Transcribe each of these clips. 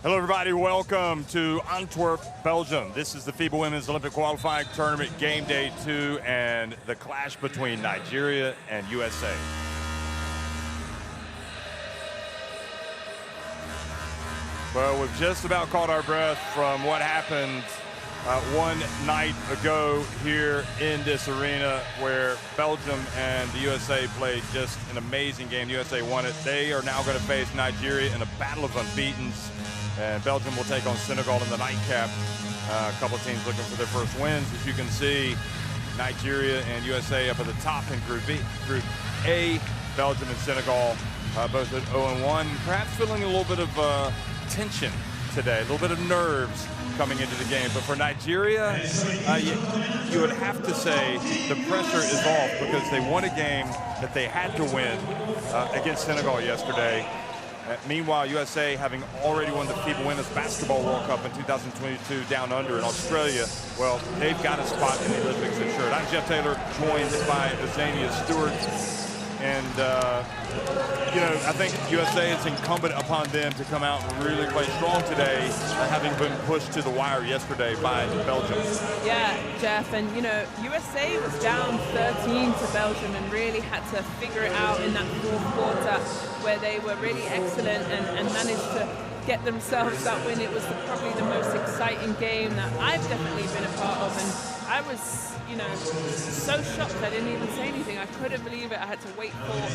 Hello, everybody. Welcome to Antwerp, Belgium. This is the FIBA Women's Olympic Qualifying Tournament, game day 2, and the clash between Nigeria and USA. Well, we've just about caught our breath from what happened one night ago here in this arena, where Belgium and the USA played just an amazing game. The USA won it. They are now going to face Nigeria in a battle of unbeatens. And Belgium will take on Senegal in the nightcap. A couple of teams looking for their first wins. As you can see, Nigeria and USA up at the top in Group B. Group A, Belgium and Senegal both at 0-1. Perhaps feeling a little bit of tension today, a little bit of nerves coming into the game. But for Nigeria, you would have to say the pressure is off, because they won a game that they had to win against Senegal yesterday. Meanwhile, USA, having already won the FIBA Women's Basketball World Cup in 2022 down under in Australia, well, they've got a spot in the Olympics assured. I'm Jeff Taylor, joined by Azania Stewart. And, I think USA, it's incumbent upon them to come out and really play strong today, having been pushed to the wire yesterday by Belgium. Yeah, Jeff, and, USA was down 13 to Belgium and really had to figure it out in that fourth quarter, where they were really excellent and managed to get themselves that win. It was probably the most exciting game that I've definitely been a part of, and I was so shocked I didn't even say anything. I couldn't believe it. I had to wait for the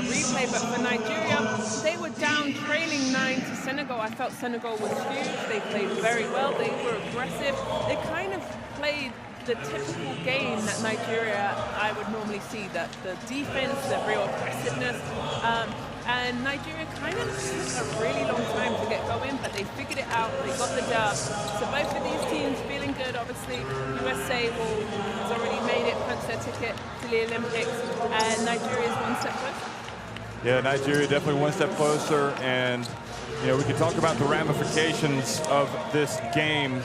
replay. But for Nigeria, they were down trailing 9 to Senegal. I felt Senegal was huge. They played very well. They were aggressive. They kind of played the typical game that Nigeria I would normally see, that the defense, the real aggressiveness. And Nigeria kind of took a really long time to get going, but they figured it out. They got the dub. So both of these teams feeling good. Obviously, USA has already made it, punched their ticket to the Olympics, and Nigeria is one step closer. Yeah, Nigeria definitely one step closer, and we could talk about the ramifications of this game,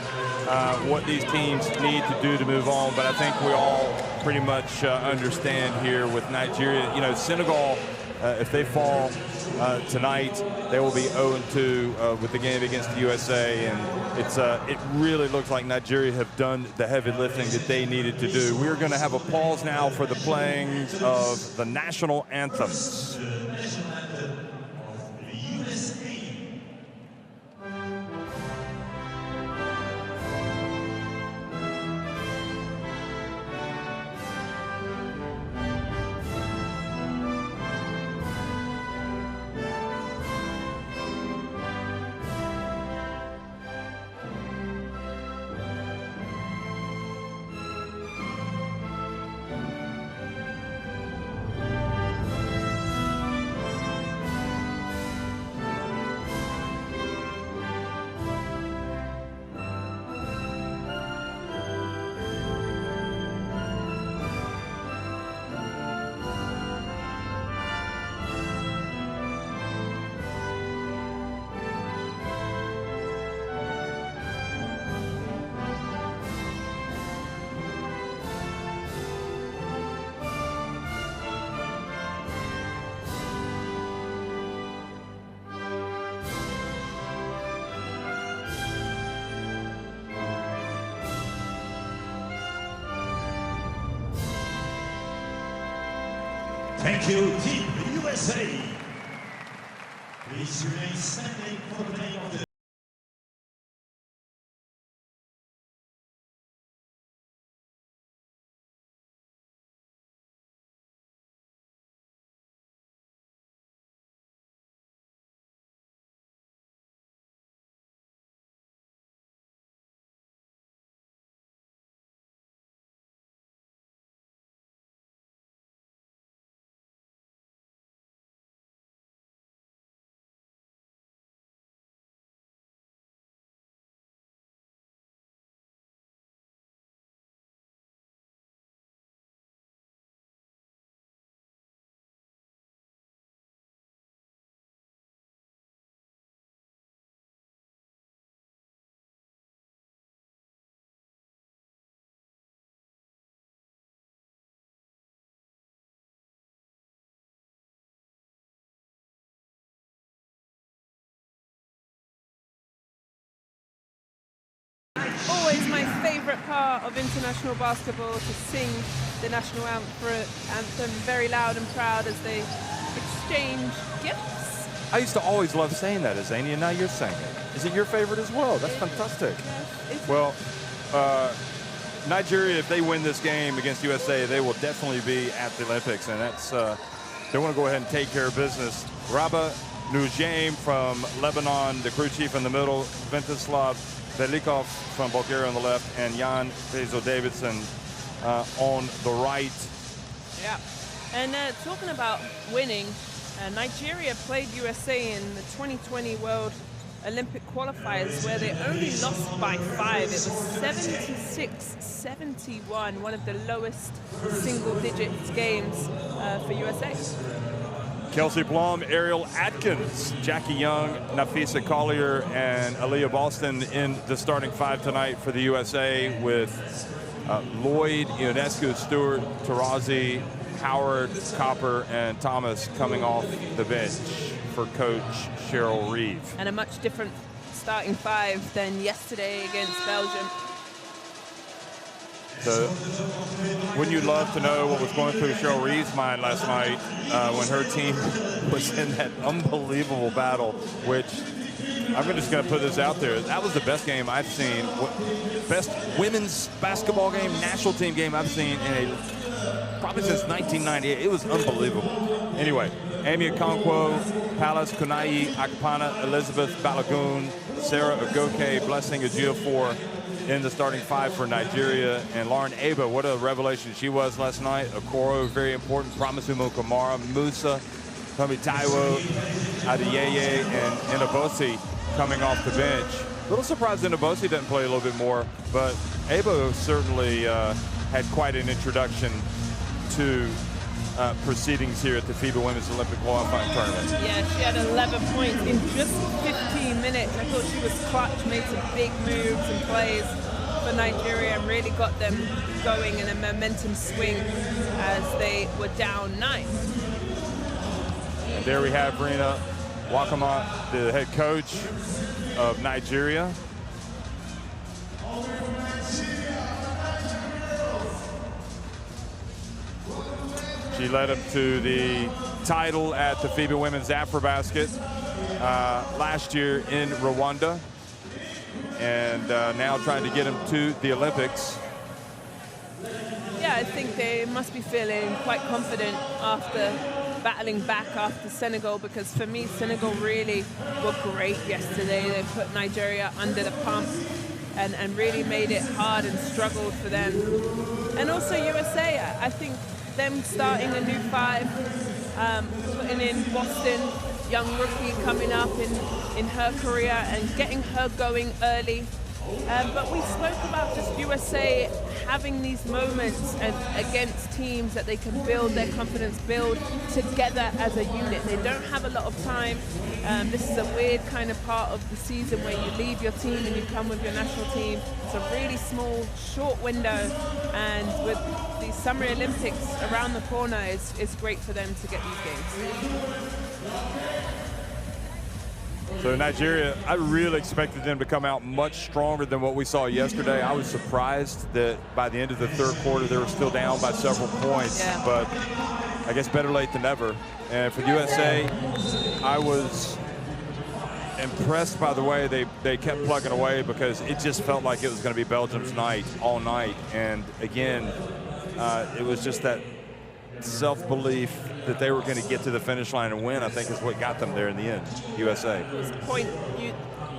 what these teams need to do to move on. But I think we all pretty much understand here with Nigeria. Senegal, if they fall tonight, they will be 0-2 with the game against the USA, and it really looks like Nigeria have done the heavy lifting that they needed to do. We're going to have a pause now for the playing of the national anthems. Thank you, Team USA. Please remain standing for the playing of the part of international basketball to sing the national anthem very loud and proud as they exchange gifts. I used to always love saying that, Azania, and now you're saying it. Is it your favorite as well? That's fantastic. Yes, well, Nigeria, if they win this game against USA, they will definitely be at the Olympics, and that's they want to go ahead and take care of business. Rabah Nujaim from Lebanon, the crew chief in the middle, Ventislav Velikov from Bulgaria on the left, and Jan Pezo Davidson on the right. Yeah, and talking about winning, Nigeria played USA in the 2020 World Olympic qualifiers where they only lost by 5. It was 76-71, one of the lowest single-digit games for USA. Kelsey Blum, Ariel Atkins, Jackie Young, Nafisa Collier, and Aaliyah Boston in the starting 5 tonight for the USA, with Lloyd, Ionescu, Stewart, Tarazi, Howard, Copper, and Thomas coming off the bench for Coach Cheryl Reeve. And a much different starting 5 than yesterday against Belgium. So, wouldn't you love to know what was going through Cheryl Reeve's mind last night when her team was in that unbelievable battle, which I'm just going to put this out there. That was the best game I've seen, best women's basketball game, national team game I've seen in probably since 1998. It was unbelievable. Anyway, Amy Okonkwo, Palace Kunai Akpana, Elizabeth Balagoon, Sarah Ogoke, Blessing Ejiofor in the starting 5 for Nigeria, and Lauren Aba, what a revelation she was last night. Okoro, very important. Promisimo Kamara, Musa, Tomi Taiwo, Adeyeye, and Inabosi coming off the bench. A little surprised Inabosi didn't play a little bit more, but Aba certainly had quite an introduction to proceedings here at the FIBA Women's Olympic Qualifying Tournament. Yeah, she had 11 points in just 15 minutes. I thought she was clutch, made some big moves and plays for Nigeria and really got them going in a momentum swing as they were down 9. And there we have Rena Wakama, the head coach of Nigeria. She led them to the title at the FIBA Women's Afrobasket last year in Rwanda, and now trying to get them to the Olympics. Yeah, I think they must be feeling quite confident after battling back after Senegal, because for me, Senegal really were great yesterday. They put Nigeria under the pump and really made it hard and struggled for them. And also USA, I think them starting a new 5, putting in Boston, young rookie coming up in her career and getting her going early. But we spoke about just USA having these moments against teams that they can build their confidence, build together as a unit. They don't have a lot of time. This is a weird kind of part of the season where you leave your team and you come with your national team. It's a really small, short window, and with the Summer Olympics around the corner, it's great for them to get these games. So Nigeria, I really expected them to come out much stronger than what we saw yesterday. I was surprised that by the end of the third quarter, they were still down by several points, but I guess better late than never. And for USA, I was impressed by the way they kept plugging away, because it just felt like it was going to be Belgium's night all night. And again, it was just that self-belief that they were going to get to the finish line and win, I think, is what got them there in the end, USA.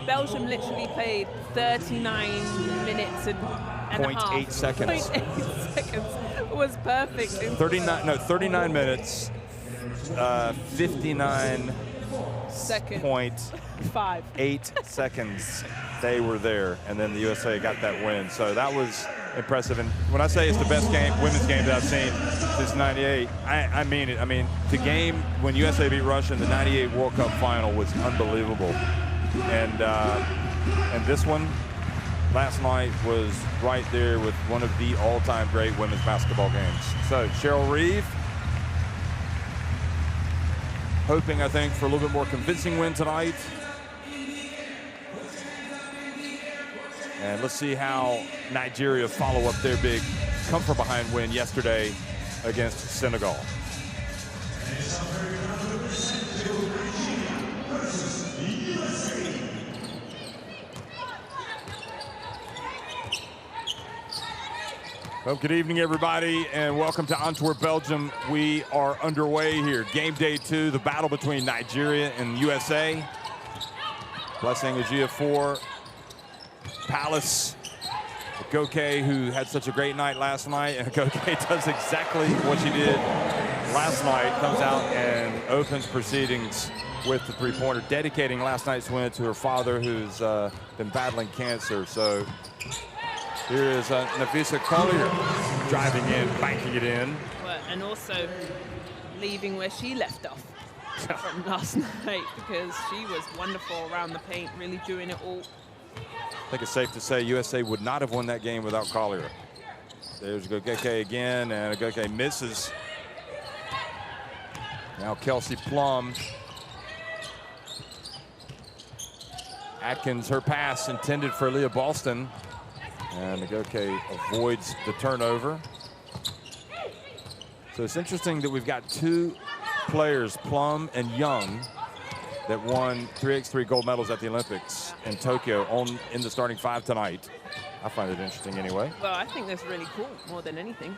Belgium literally played 39 minutes and a half. 0.8 seconds. 0.8 seconds. It was perfect. 39 minutes, 59 seconds. 0.8 seconds they were there, and then the USA got that win. So that was impressive. And when I say it's the best women's game that I've seen since '98, I mean it. I mean, the game when USA beat Russia in the '98 World Cup final was unbelievable. And this one last night was right there with one of the all-time great women's basketball games. So Cheryl Reeve, hoping, I think, for a little bit more convincing win tonight. And let's see how Nigeria follow up their big come-from-behind win yesterday against Senegal. Well, good evening, everybody, and welcome to Antwerp, Belgium. We are underway here. Game day 2, the battle between Nigeria and USA. Blessing Ejiofor, Palace, Goke, who had such a great night last night, and Goke does exactly what she did last night, comes out and opens proceedings with the three-pointer, dedicating last night's win to her father, who's been battling cancer. So here is Nafisa Collier driving in, banking it in. Well, and also leaving where she left off from last night, because she was wonderful around the paint, really doing it all. I think it's safe to say USA would not have won that game without Collier. There's Goke again, and Goke misses. Now Kelsey Plum. Atkins, her pass intended for Leah Boston. And Goke avoids the turnover. So it's interesting that we've got 2 players, Plum and Young, that won 3x3 gold medals at the Olympics in Tokyo in the starting 5 tonight. I find it interesting anyway. Well, I think that's really cool, more than anything,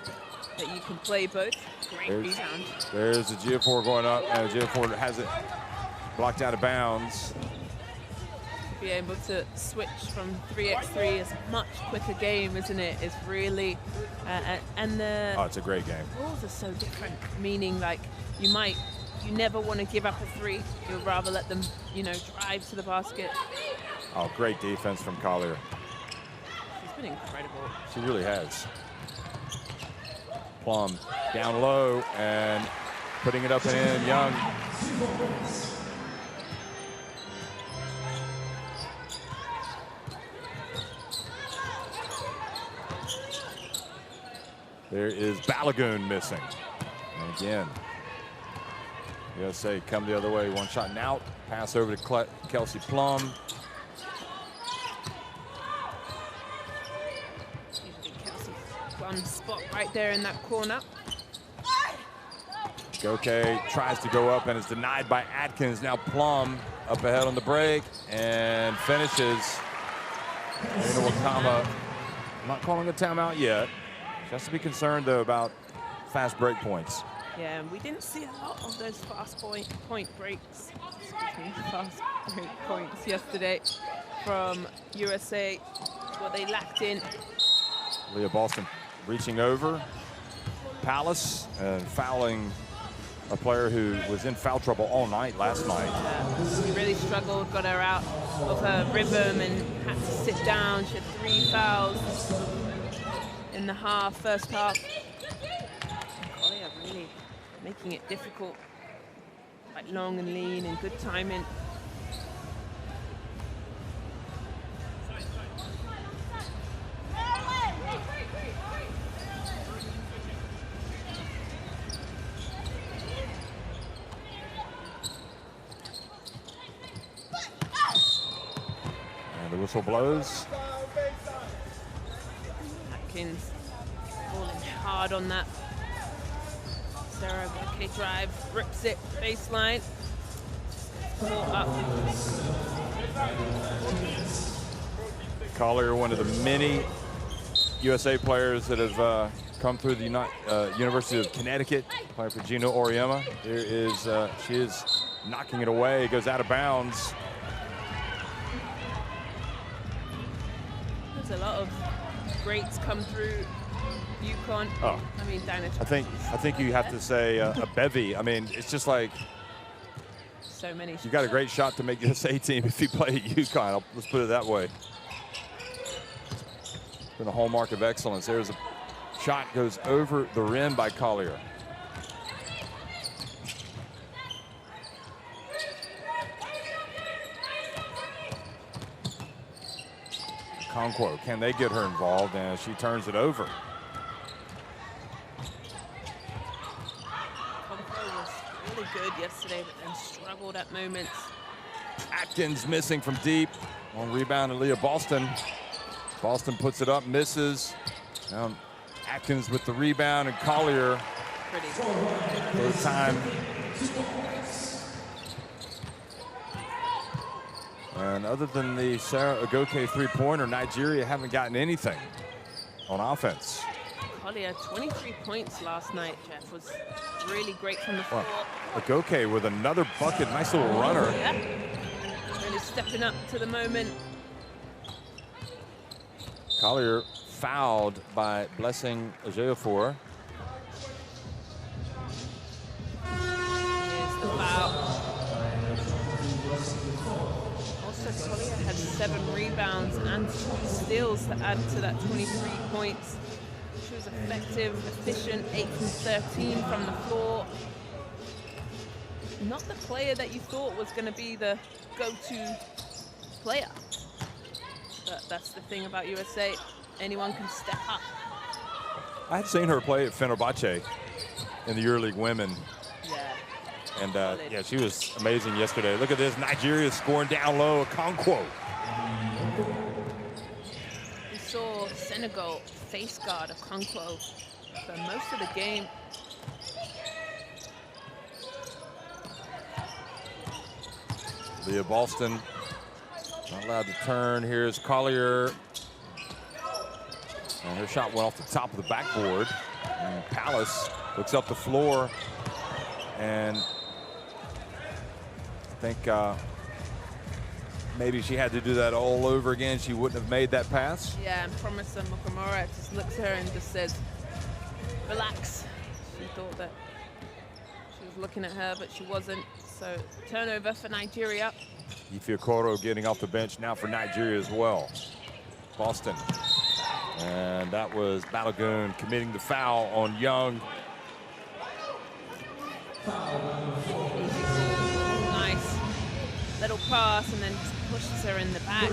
that you can play both. Great rebound. There's Ejiofor going up, and Ejiofor has it blocked out of bounds. Be able to switch from 3x3 is a much quicker game, isn't it? It's really, and the it's a great game. rules are so different, meaning like you never want to give up a 3. You'd rather let them, drive to the basket. Oh, great defense from Collier. She's been incredible. She really has. Plum down low and putting it up and in. Young. There is Balogun missing. And again, USA come the other way, one shot and out. Pass over to Kelsey Plum. Kelsey Plum spot right there in that corner. Goke tries to go up and is denied by Atkins. Now Plum up ahead on the break and finishes. Aina Wakama, I'm not calling a timeout yet. She has to be concerned, though, about fast break points. Yeah, we didn't see a lot of those fast point breaks. Excuse me, fast break points yesterday from USA. Well, they lacked in. Leah Boston reaching over. Palace and fouling a player who was in foul trouble all night last night. She really struggled, got her out of her rhythm and had to sit down. She had 3 fouls in the first half. Collier really making it difficult. Quite long and lean and good timing. And the whistle blows. Atkins falling hard on that. Sarah Goke drive, rips it baseline. Caught up. Collier, one of the many USA players that have come through the University of Connecticut, playing for Gino Auriemma. There is, she is knocking it away, it goes out of bounds. There's a lot of greats come through UConn. Oh, I mean, Dinah. I think you have to say a bevy. I mean, it's just like so many. you got a great shot to make USA team if you play at UConn. Let's put it that way. It's been a hallmark of excellence. There's a shot goes over the rim by Collier. Conquo, can they get her involved? And she turns it over. Conquo was really good yesterday, but then struggled at moments. Atkins missing from deep. On rebound to Leah Boston. Boston puts it up, misses. Now Atkins with the rebound, and Collier. Pretty. Third time. And other than the Sarah Agoke three-pointer, Nigeria haven't gotten anything on offense. Collier, 23 points last night, Jeff, was really great from the floor. Agoke with another bucket, nice little runner. Yeah, really stepping up to the moment. Collier fouled by Blessing Ejiofor. Here's the foul. Also, Collier had 7 rebounds and 2 steals to add to that 23 points. She was effective, efficient, 8 from 13 from the floor. Not the player that you thought was going to be the go-to player. But that's the thing about USA. Anyone can step up. I had seen her play at Fenerbahce in the EuroLeague Women. Yeah. And yeah, she was amazing yesterday. Look at this, Nigeria scoring down low, Okonkwo. We saw Senegal face guard Okonkwo for most of the game. Leah Boston not allowed to turn. Here's Collier. And her shot went off the top of the backboard. And Palace looks up the floor. And I think maybe she had to do that all over again. She wouldn't have made that pass. Yeah, and Promisor Mukamura just looks at her and just says, relax. She thought that she was looking at her, but she wasn't. So turnover for Nigeria. Ife Okoro getting off the bench now for Nigeria as well. Boston. And that was Balogun committing the foul on Young. Nice little pass, and then just pushes her in the back.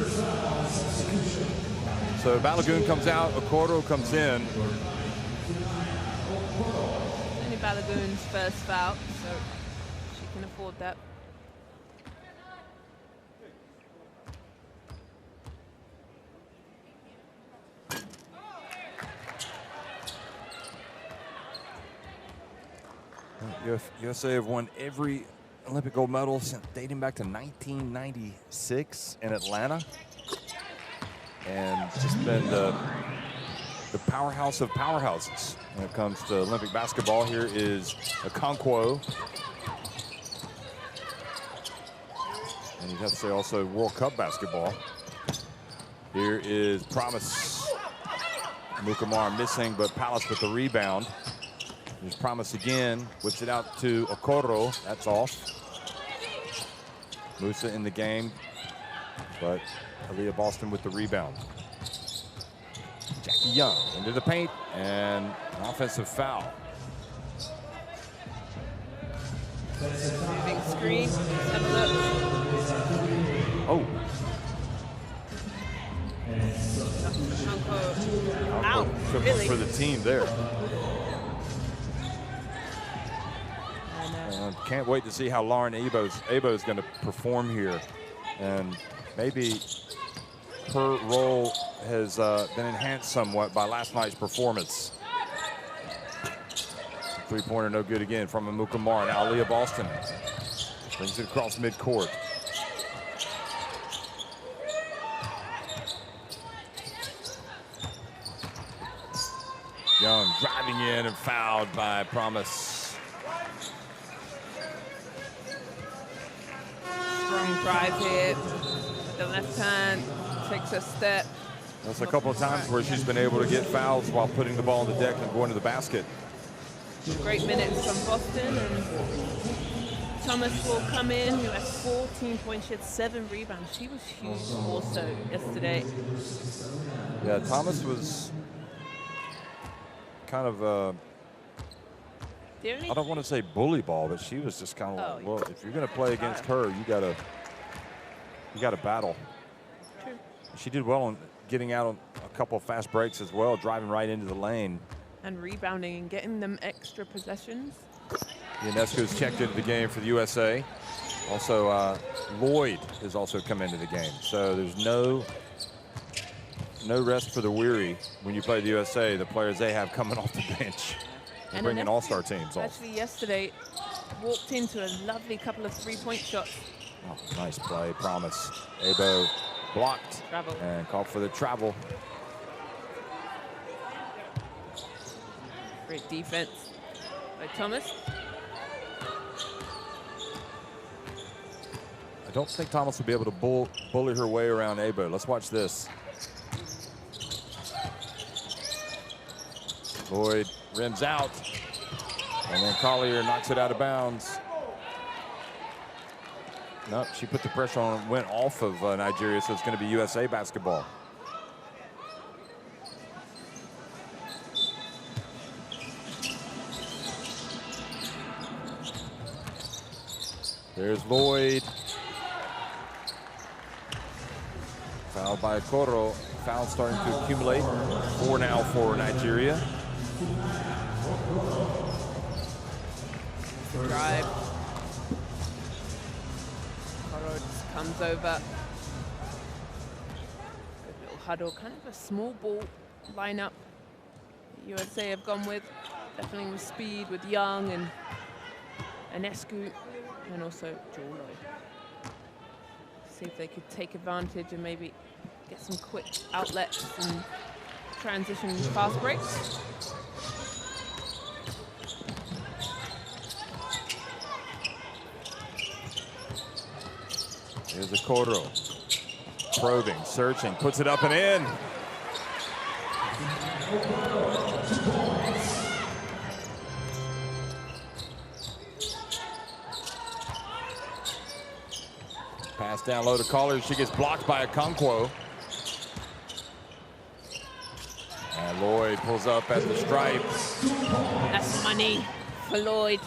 So Balogun comes out, Okoro comes in. Only Balogun's first foul, so she can afford that. USA have won every Olympic gold medal since dating back to 1996 in Atlanta. And just been the powerhouse of powerhouses when it comes to Olympic basketball. Here is Okonkwo. And you'd have to say also World Cup basketball. Here is Promise. Mukamara missing, but Palace with the rebound. There's Promise again, whips it out to Okoro. That's off. Musa in the game, but Aaliyah Boston with the rebound. Jackie Young into the paint, and an offensive foul. Moving screen. Let's have a look. Oh. Out, really? For the team there. Can't wait to see how Lauren Ebo's going to perform here. And maybe her role has been enhanced somewhat by last night's performance. Three-pointer no good again from Mukamara. Now Aaliyah Boston brings it across midcourt. Young driving in and fouled by Promise. Strong drive here. The left hand takes a step. That's a couple of times where she's been able to get fouls while putting the ball on the deck and going to the basket. Great minutes from Boston. And Thomas will come in, who has 14 points. She had 7 rebounds. She was huge also yesterday. Yeah, Thomas was kind of I don't want to say bully ball, but she was just kind of like, well, if you're going to play against her, you gotta battle. True. She did well on getting out on a couple of fast breaks as well, driving right into the lane. And rebounding and getting them extra possessions. Ionesco's checked into the game for the USA. Also, Lloyd has also come into the game. So there's no no rest for the weary when you play the USA. The players they have coming off the bench, and bringing all-star teams off. Actually, yesterday walked into a lovely couple of three-point shots. Oh, nice play, Promise. Abo blocked and called for the travel. Great defense by Thomas. I don't think Thomas will be able to bully her way around Abo. Let's watch this. Lloyd rims out, and then Collier knocks it out of bounds. Nope, she put the pressure on and went off of Nigeria, so it's going to be USA basketball. There's Lloyd. Fouled by Koro. Foul starting to accumulate. 4 now for Nigeria. Drive. Koro just comes over. Good little huddle. Kind of a small ball lineup the USA have gone with. Definitely with speed, with Young and Escu, and also Joel Lloyd. See if they could take advantage and maybe get some quick outlets and transition fast breaks. Here's a Koro. Probing, searching, puts it up and in. Pass down low to Collier. She gets blocked by a Okonkwo. And Lloyd pulls up at the stripe. That's money for Lloyd.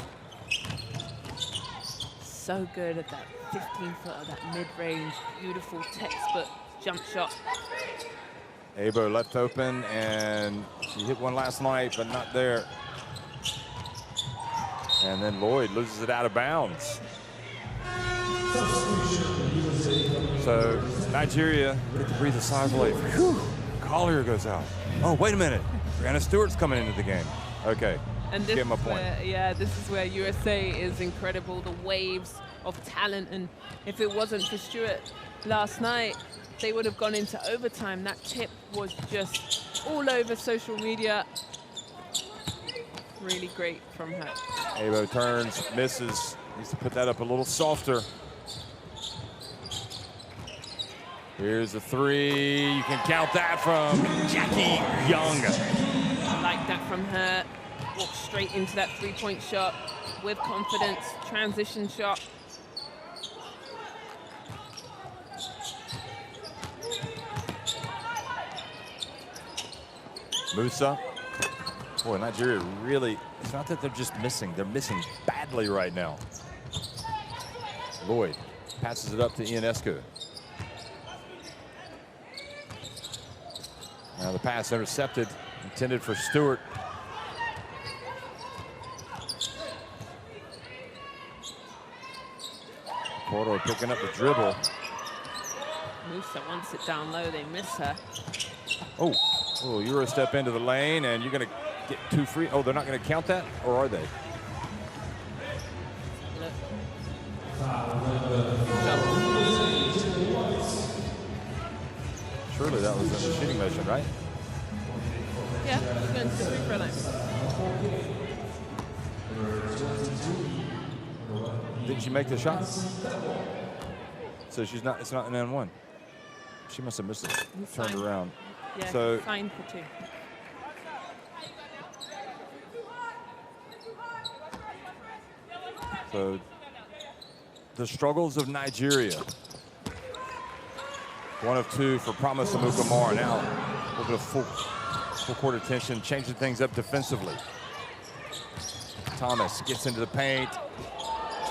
So good at that 15-footer, that mid-range, beautiful textbook jump shot. Abo left open, and she hit one last night, but not there. And then Lloyd loses it out of bounds. So Nigeria get to breathe a sigh of relief. Whew. Collier goes out. Oh, wait a minute. Brianna Stewart's coming into the game. Okay, And this get my is point. where, this is where USA is incredible. The waves of talent, and if it wasn't for Stewart last night, they would have gone into overtime. That tip was just all over social media. Really great from her. Abo turns, misses. Needs to put that up a little softer. Here's a three. You can count that from Jackie Young. I like that from her. Walked straight into that three-point shot with confidence. Transition shot. Musa. Boy, Nigeria really, it's not that they're just missing. They're missing badly right now. Lloyd passes it up to Ionescu. Now the pass intercepted, intended for Stewart. Porto picking up the dribble. Musa wants it down low. They miss her. Oh, Euro step into the lane, and you're going to get 2 free. Oh, they're not going to count that, or are they? Look. Surely that was in the shooting motion, right? Yeah, she's going to the free throw line. Didn't she make the shot? So she's not. It's not an N1. She must have missed it. He's Turned fine. around. Yeah, So fine for 2. So the struggles of Nigeria. 1 of 2 for Promise Amukamara. Now a little bit of full court attention, changing things up defensively. Thomas gets into the paint,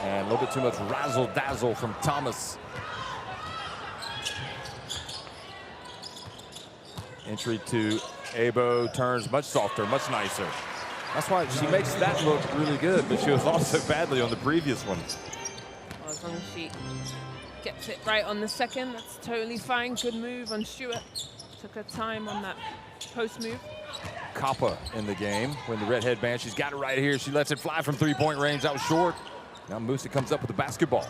and a little bit too much razzle-dazzle from Thomas. Entry to Abo, turns much softer, much nicer. That's why she makes that look really good, but she was lost so badly on the previous one. Well, as long as she gets it right on the second, that's totally fine. Good move on Stewart. Took her time on that post move. Kappa in the game when the red headband. She's got it right here. She lets it fly from three-point range. That was short. Now Musa comes up with the basketball.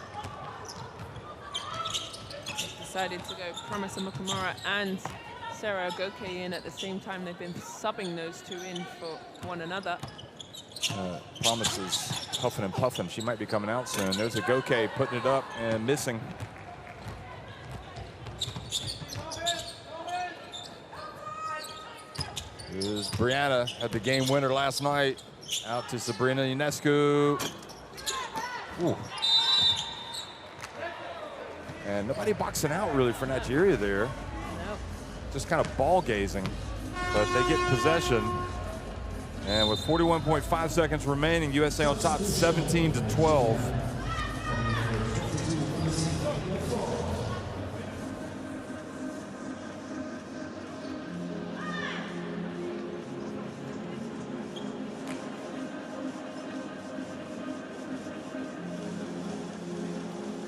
Decided to go Promise Mukamura and Sarah Goke in at the same time. They've been subbing those two in for one another. Promise is huffing and puffing. She might be coming out soon. There's a Goke putting it up and missing. Here's Brianna, had the game winner last night. Out to Sabrina Ionescu. Ooh. And nobody boxing out really for Nigeria there. Nope. Just kind of ball gazing. But they get possession. And with 41.5 seconds remaining, USA on top 17-12.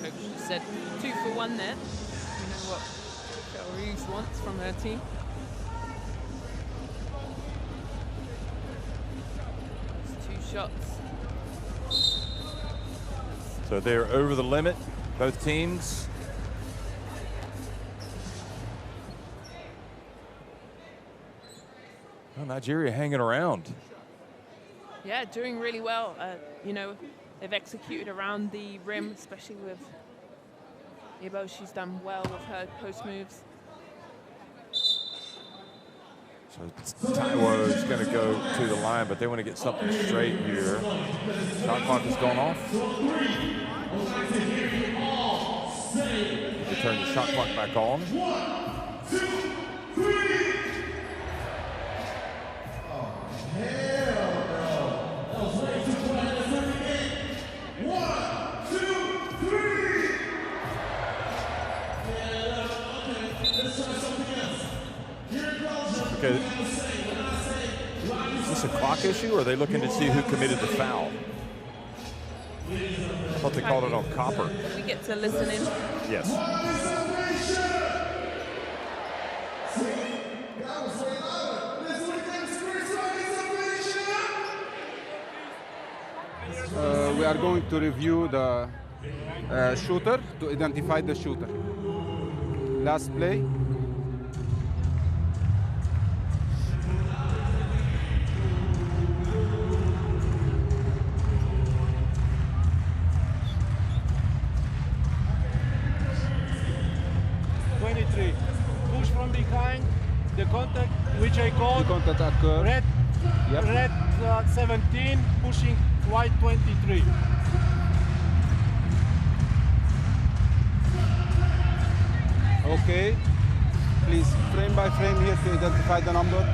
Coach just said 2 for 1 there. You know what Reeves wants from her team. Shots. So they're over the limit, both teams. Well, Nigeria hanging around. Yeah, doing really well. You know, they've executed around the rim, especially with Ibo. She's done well with her post moves. So Taiwo is going to go to the line, but they want to get something straight here. Shot clock has gone off. They turn the shot clock back on. 1, 2, 3. Oh, hell no. That was way too quiet. Let's do it again. 1, 2, 3. Yeah, okay. Let's try something else. Here it goes. Okay. Is this a clock issue, or are they looking to see who committed the foul? I thought they called it on Copper. We get to listen in. Yes. We are going to review the shooter to identify the shooter. Last play. Push from behind, the contact which I called. The contact occurred. Red, Yep. red 17, pushing white 23. Okay. Please, frame by frame here to identify the number.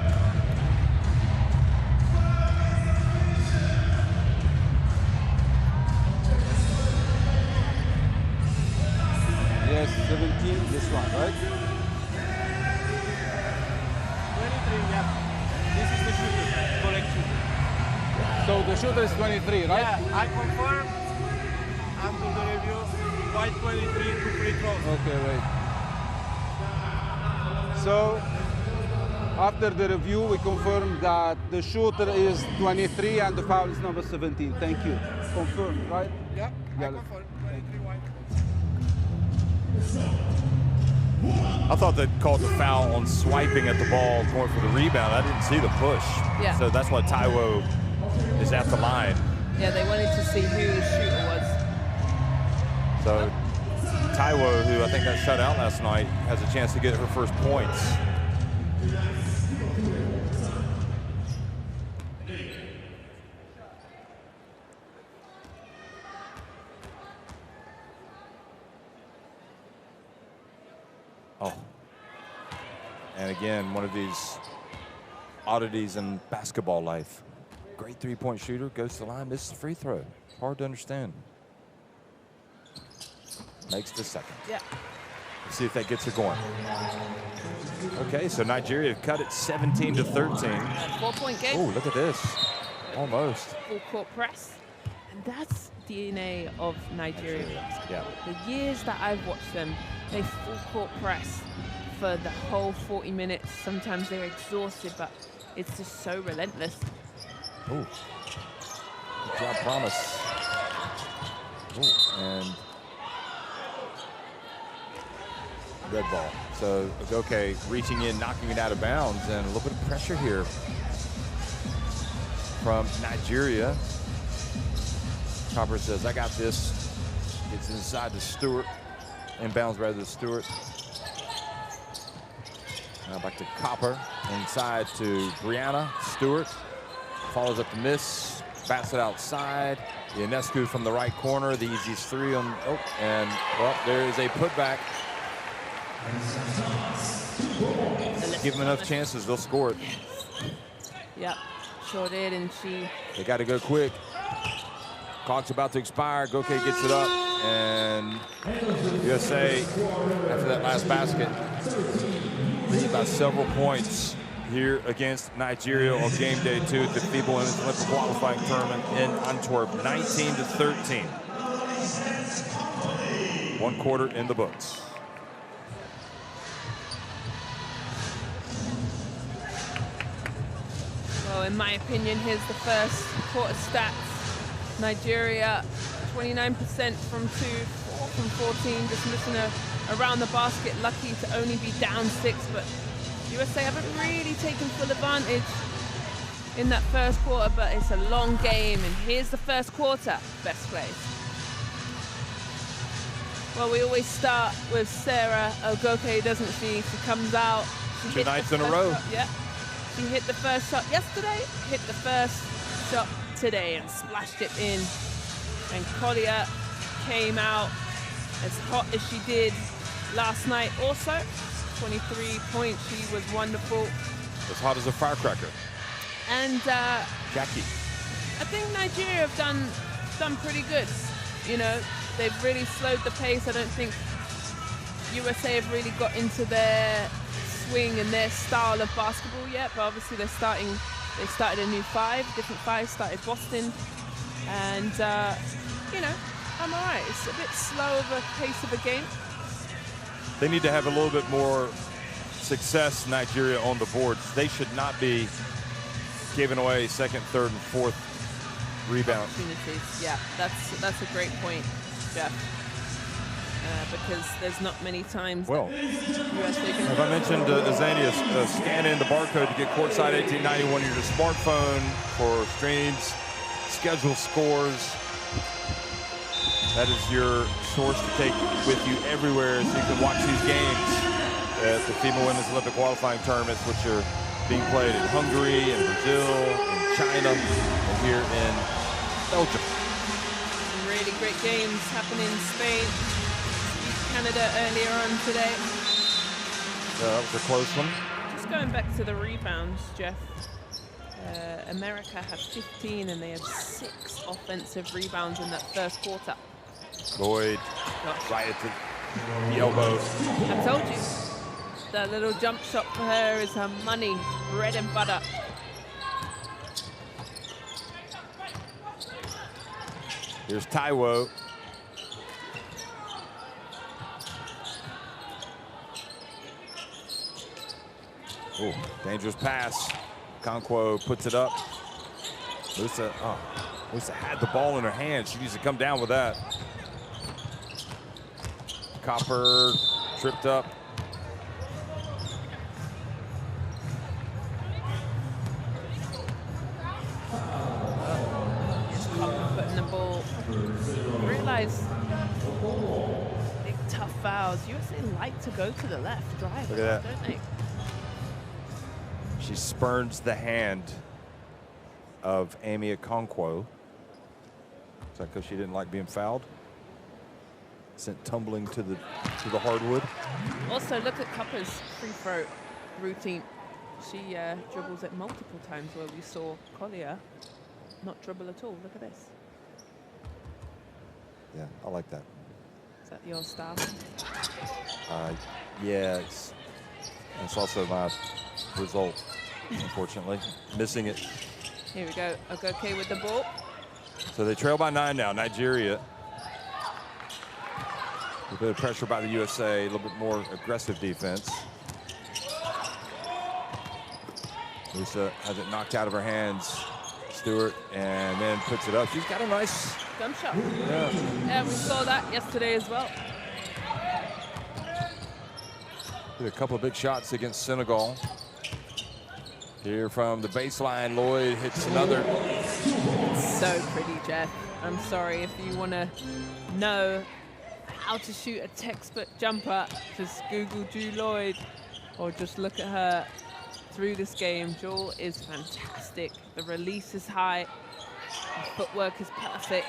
Yes, 17, this one, right? 23, yeah. This is the shooter, correct shooter. So the shooter is 23, right? Yeah, I confirm. After the review, white 23, 2 free throws. Okay, wait. So, after the review, we confirm that the shooter is 23 and the foul is number 17. Thank you. Confirmed, right? Yeah, I Yeah. confirm. 23 white. I thought they called the foul on swiping at the ball, going for the rebound. I didn't see the push. Yeah. So that's why Taiwo is at the line. Yeah, they wanted to see who the shooter was. So Taiwo, who I think got shut out last night, has a chance to get her first points. Oh. And again, one of these oddities in basketball life. Great three-point shooter, goes to the line, misses the free throw. Hard to understand. Makes the second. Yeah. Let's see if that gets her going. Okay, so Nigeria have cut it 17-13. 4-point game. Oh, look at this. Almost. Full court press. And that's DNA of Nigeria. Yeah. The years that I've watched them, they full court press for the whole 40 minutes. Sometimes they're exhausted, but it's just so relentless. Ooh. Good job, Promise. Ooh, and red ball. So Agoke reaching in, knocking it out of bounds, and a little bit of pressure here from Nigeria. Copper says, I got this. Gets inside to Stewart. Inbounds rather than Stewart. Now back to Copper. Inside to Brianna. Stewart follows up the miss. Bats it outside. Ionescu from the right corner. The easiest three on. Oh, and well, there is a putback. Give them enough chances, they'll score it. Yep, sure did, and They got to go quick. Clock's about to expire. Goke gets it up, and USA, after that last basket, lead by several points here against Nigeria on game day 2 at the FIBA Women's Olympic qualifying tournament in Antwerp, 19-13. 1 quarter in the books. Well, in my opinion, here's the first quarter stats. Nigeria, 29% from 2, 4 from 14, just missing around the basket. Lucky to only be down 6, but USA haven't really taken full advantage in that first quarter, but it's a long game, and here's the first quarter. Best plays. Well, we always start with Sarah Ogoke, doesn't she? She comes out. 2 nights in a row. Shot. Yeah. She hit the first shot yesterday, hit the first shot today, and splashed it in. And Collier came out as hot as she did last night also. 23 points, she was wonderful. As hot as a firecracker. And Jackie. I think Nigeria have done pretty good. You know, they've really slowed the pace. I don't think USA have really got into their swing and their style of basketball yet, but obviously they started a new 5, different 5, started Boston, and you know, I'm all right. It's a bit slow of a pace of a game. They need to have a little bit more success, Nigeria, on the boards. They should not be giving away 2nd, 3rd, and 4th rebounds. Opportunities. Yeah, that's a great point, Jeff. Because there's not many times. Well, have I mentioned Azania scan in the barcode to get courtside 1891 on your smartphone for streams, schedule scores. That is your source to take with you everywhere, so you can watch these games at the FIBA Women's Olympic qualifying tournaments, which are being played in Hungary and Brazil and China and here in Belgium. Some really great games happening in Spain. Canada earlier on today. That was a close one. Just going back to the rebounds, Jeff. America had 15 and they had 6 offensive rebounds in that first quarter. Lloyd, right at the elbow. I told you, that little jump shot for her is her money, bread and butter. Here's Taiwo. Oh, dangerous pass. Conquo puts it up. Musa had the ball in her hand. She needs to come down with that. Copper tripped up. It's Copper putting the ball. Realize big tough fouls. USA like to go to the left, drive, Look at that. don't they? She spurns the hand of Amy Okonkwo. Is that because she didn't like being fouled? Sent tumbling to the hardwood. Also, look at Copper's free throw routine. She dribbles it multiple times, where we saw Collier not dribble at all. Look at this. Yeah, I like that. Is that your style? Yeah, it's also my result, unfortunately. Missing it. Here we go. Ogoke with the ball. So they trail by 9 now, Nigeria. A bit of pressure by the USA, a little bit more aggressive defense. Musa has it knocked out of her hands. Stewart, and then puts it up. She's got a nice jump shot. Yeah. Yeah, we saw that yesterday as well. Did a couple of big shots against Senegal. Here from the baseline, Lloyd hits another. So pretty, Jeff. I'm sorry, if you want to know how to shoot a textbook jumper, just Google Jewel Lloyd or just look at her through this game. Jewel is fantastic. The release is high. The footwork is perfect.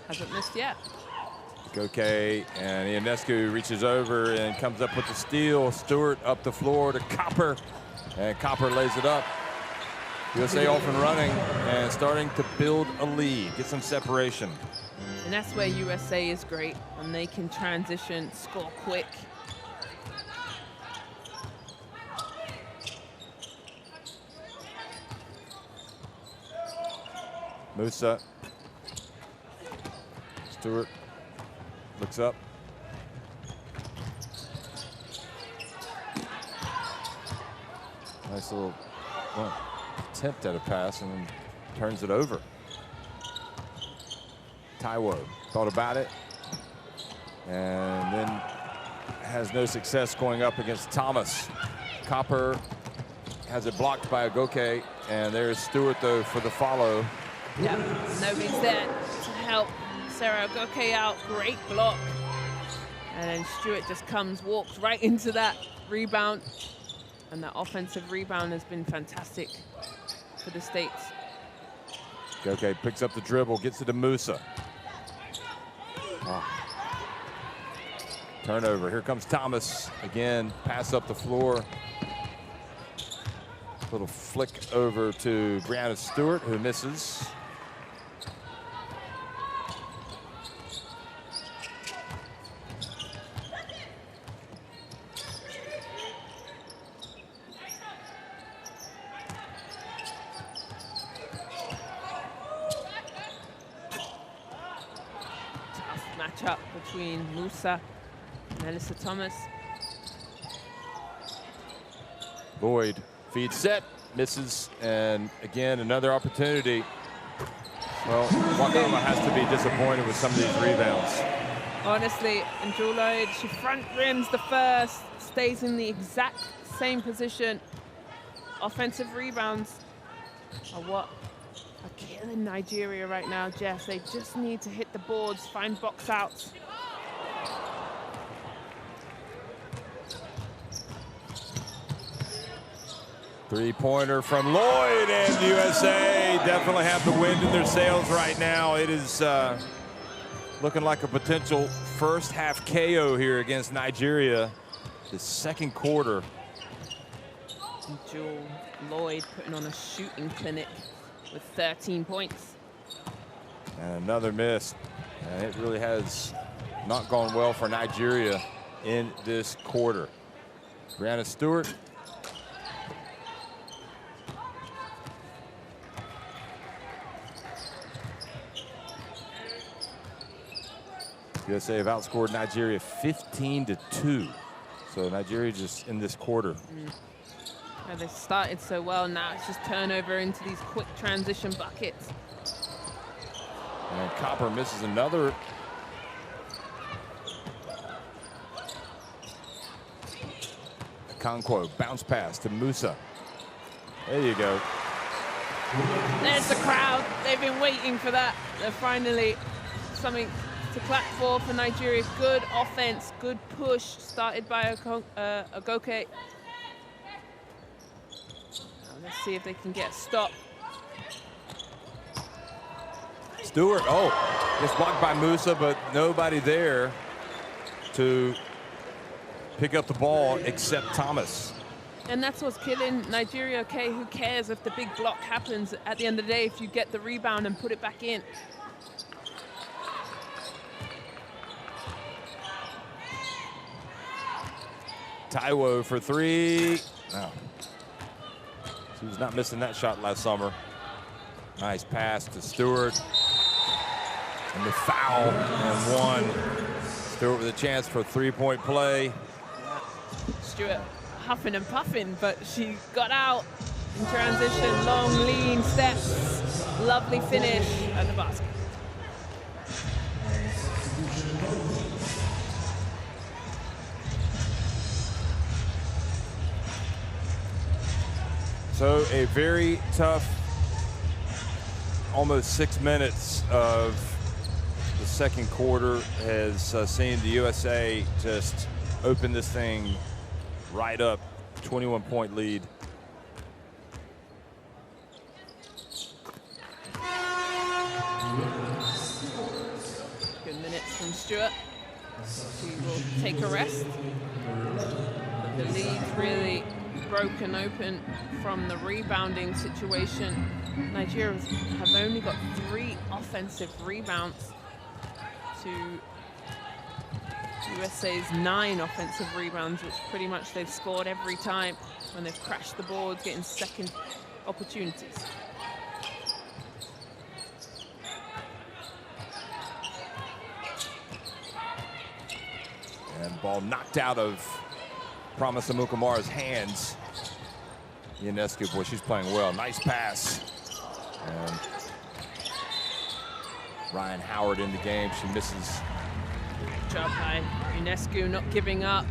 Hasn't missed yet. Goke and Ionescu reaches over and comes up with the steal. Stewart up the floor to Copper, and Copper lays it up. USA off and running and starting to build a lead, get some separation. And that's where USA is great, and they can transition, score quick. Musa. Stewart looks up. Nice little attempt at a pass and then turns it over. Taiwo thought about it and then has no success going up against Thomas. Copper has it blocked by Agoke, and there's Stewart though for the follow. Yeah, nobody's there to help Sarah Agoke out. Great block. And then Stewart just walks right into that rebound. And that offensive rebound has been fantastic for the States. Goke picks up the dribble, gets it to Musa. Oh. Turnover, here comes Thomas. Again, pass up the floor. Little flick over to Brianna Stewart, who misses. Matchup between Musa and Melissa Thomas. Lloyd feed set, misses, and again another opportunity. Well, Wakama has to be disappointed with some of these rebounds. Honestly, and Jewel Lloyd, she front rims the first, stays in the exact same position. Offensive rebounds are what are killing Nigeria right now, Jeff. They just need to hit the boards, find box outs. Three-pointer from Lloyd, and USA definitely have the wind in their sails right now. It is looking like a potential first half KO here against Nigeria. The second quarter. And Jewel Lloyd putting on a shooting clinic with 13 points. And another miss. And it really has not gone well for Nigeria in this quarter. Brianna Stewart. USA have outscored Nigeria 15-2. So Nigeria just in this quarter. Yeah, they started so well, now it's just turnover into these quick transition buckets. And Copper misses another. Okonkwo, bounce pass to Musa. There you go. There's the crowd. They've been waiting for that. They're finally something to clap for Nigeria. Good offense, good push, started by Agoke. Let's see if they can get a stop. Stewart, gets blocked by Musa, but nobody there to pick up the ball except Thomas. And that's what's killing Nigeria. Okay, who cares if the big block happens at the end of the day if you get the rebound and put it back in. Taiwo for three. Oh. She was not missing that shot last summer. Nice pass to Stewart. And the foul, and one. Stewart with a chance for a three-point play. Stewart huffing and puffing, but she got out in transition, long, lean steps, lovely finish at the basket. So a very tough, almost 6 minutes of the second quarter has seen the USA just open this thing right up, 21-point lead. Good minutes from Stewart. She will take a rest. The lead really broken open from the rebounding situation. Nigeria have only got 3 offensive rebounds to USA's 9 offensive rebounds, which pretty much they've scored every time when they've crashed the boards, getting second opportunities. And ball knocked out of Promise Amukamara's hands. Ionescu, boy, she's playing well. Nice pass. And Ryan Howard in the game. She misses. Good job by Ionescu, not giving up.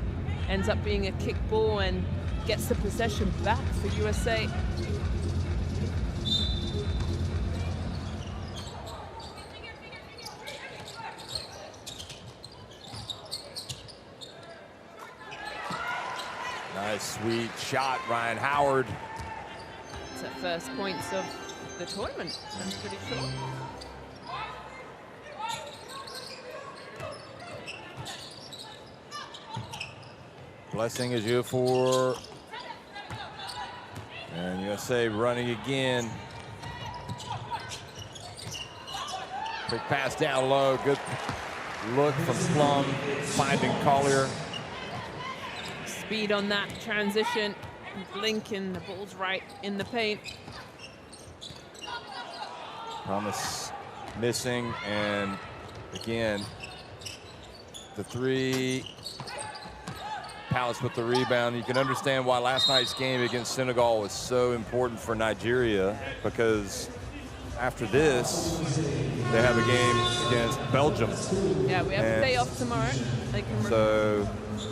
Ends up being a kick ball and gets the possession back for USA. Nice, sweet shot, Ryan Howard. It's her first points of the tournament, I'm pretty sure. Blessing is you for. And USA running again. Quick pass down low, good look from Plum, finding Collier. Speed on that transition, blinking, the ball's right in the paint. Promise missing, and again, the three. Palace with the rebound. You can understand why last night's game against Senegal was so important for Nigeria, because after this, they have a game against Belgium. Yeah, we have a day off tomorrow. They can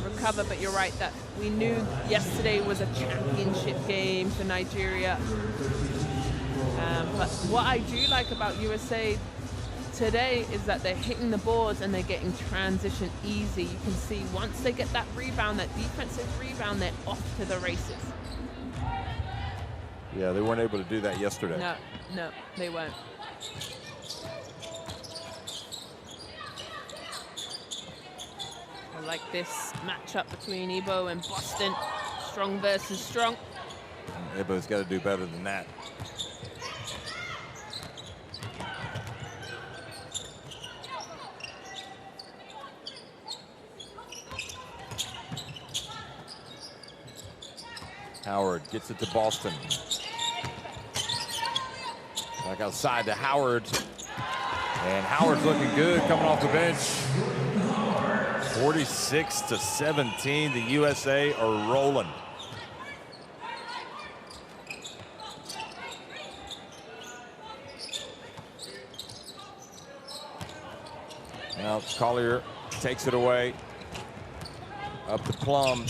recover, but you're right that we knew yesterday was a championship game for Nigeria. But what I do like about USA today is that they're hitting the boards and they're getting transition easy. You can see once they get that rebound, that defensive rebound, they're off to the races. Yeah, they weren't able to do that yesterday. No, they weren't. I like this matchup between Igbo and Boston. Strong versus strong. Igbo's got to do better than that. Howard gets it to Boston. Back outside to Howard. And Howard's looking good coming off the bench. 46-17, the USA are rolling. Now Collier takes it away. Up to Plum.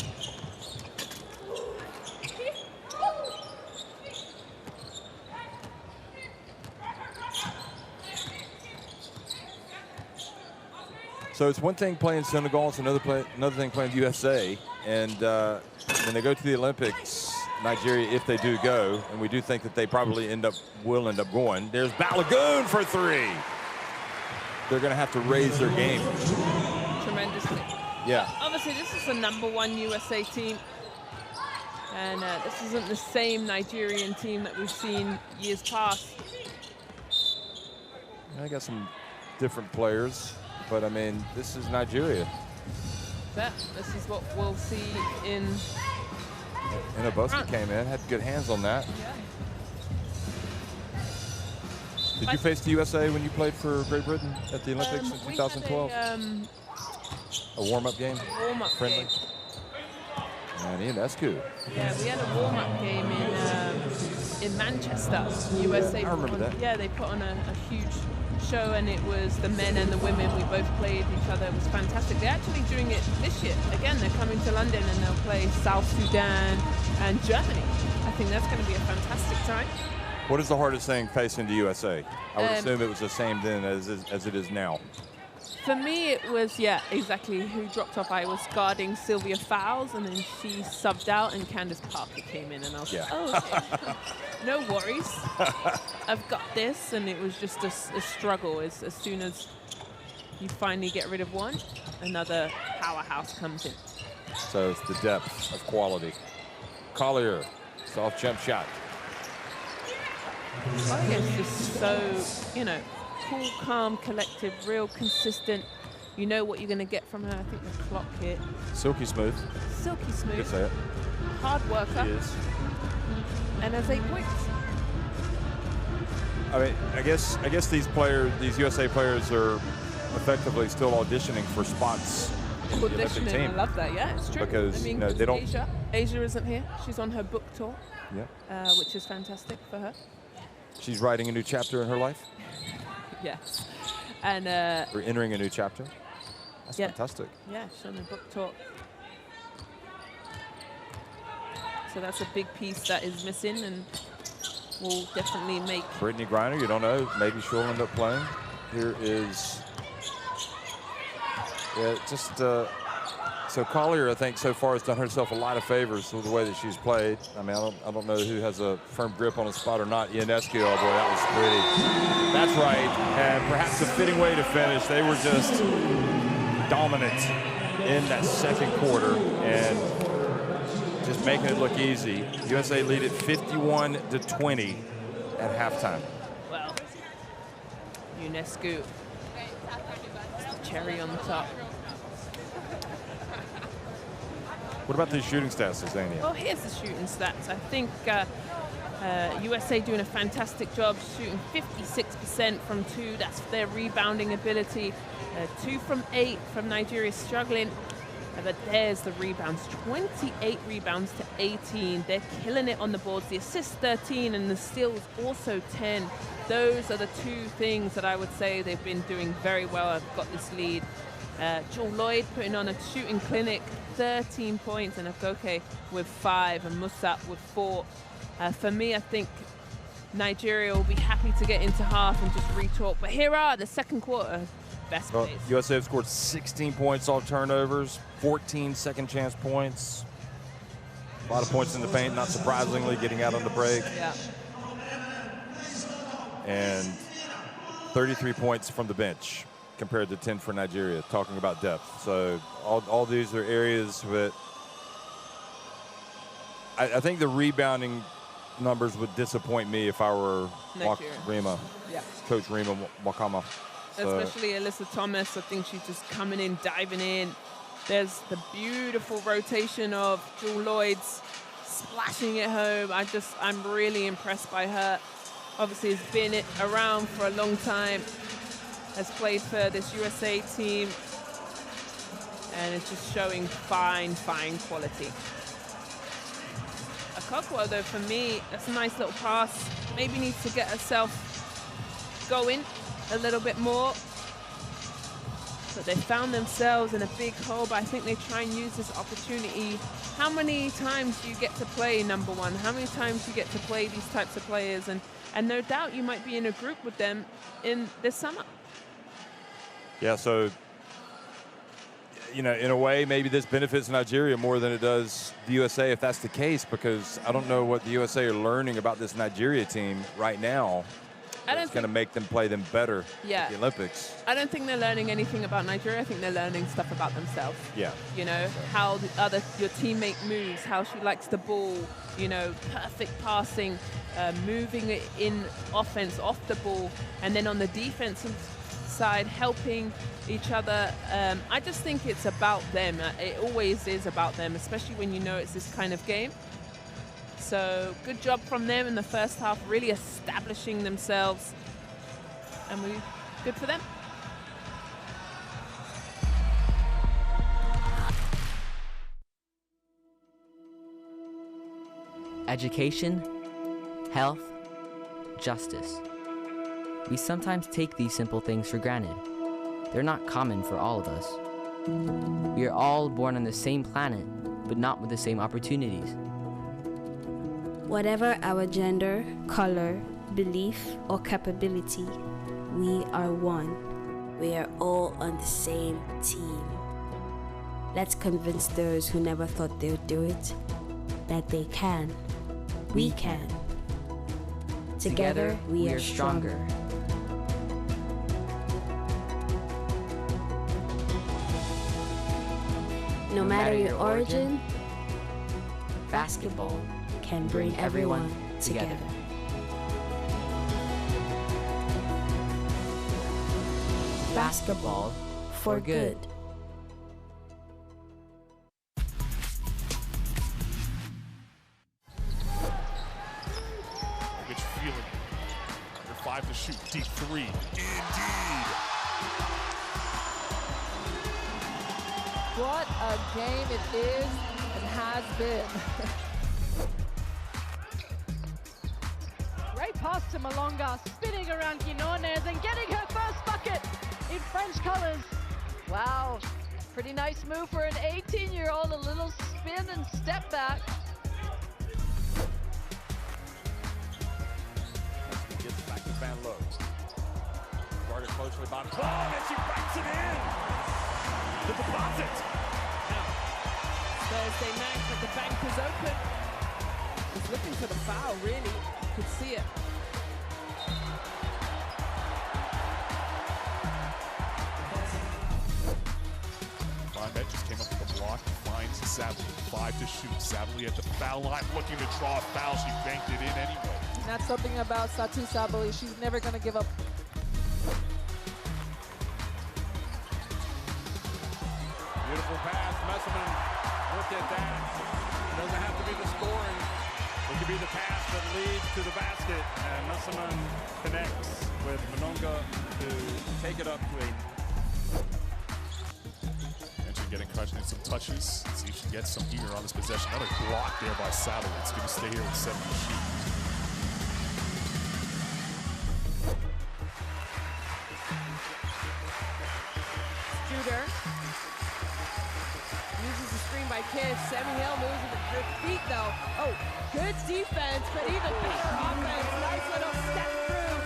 So it's one thing playing Senegal, it's another thing playing USA. And when they go to the Olympics, Nigeria, if they do go, and we do think that they probably will end up going, there's Balogun for 3. They're going to have to raise their game. Tremendously. Yeah. Obviously, this is the #1 USA team. And this isn't the same Nigerian team that we've seen years past. I got some different players. But, I mean, this is Nigeria. This is what we'll see in... And Aboska came in, had good hands on that. Yeah. Did you face the USA when you played for Great Britain at the Olympics in 2012? A warm-up game? Warm-up game. And Ionescu. Yeah, we had a warm-up game in Manchester. USA. I remember that. Yeah, they put on a huge show, and it was the men and the women. We both played each other. It was fantastic. They're actually doing it this year. Again, they're coming to London, and they'll play South Sudan and Germany. I think that's going to be a fantastic time. What is the hardest thing facing the USA? I would assume it was the same then as it is now. For me, it was, yeah, exactly who dropped off. I was guarding Sylvia Fowles, and then she subbed out, and Candace Parker came in, and I was like, oh, okay. No worries. I've got this, and it was just a struggle. As soon as you finally get rid of one, another powerhouse comes in. So it's the depth of quality. Collier, soft jump shot. Collier is just so, you know, cool, calm, collective, real consistent. You know what you're going to get from her. I think the clock hit. Silky smooth. Silky smooth. You could say it. Hard worker. She is. And has 8 points. I mean, I guess these players, these USA players, are effectively still auditioning for spots in the Olympic team. I love that. Yeah, it's true. Because I mean, you know, they don't. Asia isn't here. She's on her book tour. Yeah. Which is fantastic for her. She's writing a new chapter in her life. Yes. And we're entering a new chapter. That's fantastic. Yeah, she's on the book tour. So that's a big piece that is missing, and will definitely make. Brittany Griner, you don't know. Maybe she'll end up playing. Here is. Yeah, just. So Collier, I think, so far has done herself a lot of favors with the way that she's played. I mean, I don't know who has a firm grip on the spot or not. Ionescu, oh boy, that was pretty. That's right, and perhaps a fitting way to finish. They were just dominant in that second quarter and just making it look easy. USA lead at 51-20 at halftime. Well, Ionescu, cherry on the top. What about these shooting stats, Zania? Well, here's the shooting stats. I think USA doing a fantastic job shooting 56% from 2. That's their rebounding ability. 2 from 8 from Nigeria struggling. But there's the rebounds. 28 rebounds to 18. They're killing it on the boards. The assists 13 and the steals also 10. Those are the 2 things that I would say they've been doing very well. I've got this lead. Jewel Lloyd putting on a shooting clinic, 13 points, and Akoke with 5, and Musab with 4. For me, I think Nigeria will be happy to get into half and just retalk. But here are the second quarter best plays. USA have scored 16 points off turnovers, 14 second chance points. A lot of points in the paint, not surprisingly, getting out on the break. Yeah. And 33 points from the bench compared to 10 for Nigeria, talking about depth. So all these are areas that I think the rebounding numbers would disappoint me if I were Coach Rima Wakama. Especially Alyssa Thomas. I think she's just coming in, diving in. There's the beautiful rotation of Jewel Lloyd's splashing it home. I'm really impressed by her. Obviously, has been around for a long time. Has played for this USA team, and it's just showing fine quality. Akokwa, though, for me, that's a nice little pass. Maybe needs to get herself going a little bit more. But they found themselves in a big hole, but I think they try and use this opportunity. How many times do you get to play number 1? How many times do you get to play these types of players? And no doubt you might be in a group with them in this summer. Yeah, so, you know, in a way, maybe this benefits Nigeria more than it does the USA if that's the case, because I don't know what the USA are learning about this Nigeria team right now. It's going to make them play them better at the Olympics. I don't think they're learning anything about Nigeria. I think they're learning stuff about themselves. Yeah. You know, how your teammate moves, how she likes the ball, you know, perfect passing, moving it in offense off the ball, and then on the defensive side, helping each other. I just think it's about them. It always is about them, especially when you know it's this kind of game. So good job from them in the first half, really establishing themselves, and good for them. education, health, justice. We sometimes take these simple things for granted. They're not common for all of us. We are all born on the same planet, but not with the same opportunities. Whatever our gender, color, belief, or capability, we are one. We are all on the same team. Let's convince those who never thought they would do it that they can. We can. Together, we are stronger. No matter your origin, basketball can bring everyone together. Basketball for good. Get you feeling it. Under 5 to shoot. Deep three. Indeed. What a game it is and has been. Great pass to Malonga, spinning around Quinones and getting her first bucket in French colors. Wow, pretty nice move for an 18-year-old, a little spin and step back. He gets back to Van Lowe. Guarded closely by Plum, and she banks it in. The deposit. Thursday night, but the bank is open. He's looking for the foul, really. Could see it. Bonnet just came up with a block, finds Savely, 5 to shoot. Savely at the foul line, looking to draw a foul. She banked it in anyway. That's something about Satou Sabally. She's never going to give up. Beautiful pass, Messerman. Look at that. Doesn't have to be the scoring. It could be the pass that leads to the basket. And Messerman connects with Mononga to take it up to a... And she's getting crushed in some touches. See if she gets some here on this possession. Another block there by Savely. It's going to stay here with 7 to shoot. Shooter. Uses the screen by Kidd. Sammy Hill moves with her feet though. Oh, good defense, but even better offense. Nice little step through.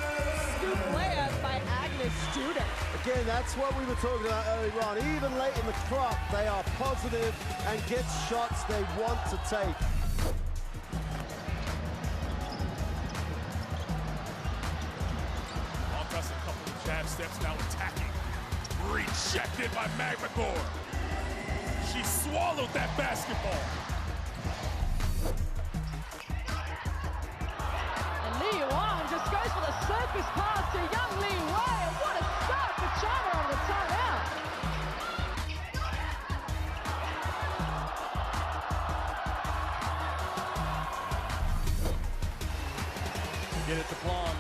Scoop layup by Agnes Judah. Again, that's what we were talking about earlier on. Even late in the clock, they are positive and get shots they want to take. Long press, a couple of jab steps, now attacking. Rejected by Magmagor. She swallowed that basketball. And Lee Wang just goes for the circus pass to young Lee Wei. And what a start for China on the timeout. Get it to Plum.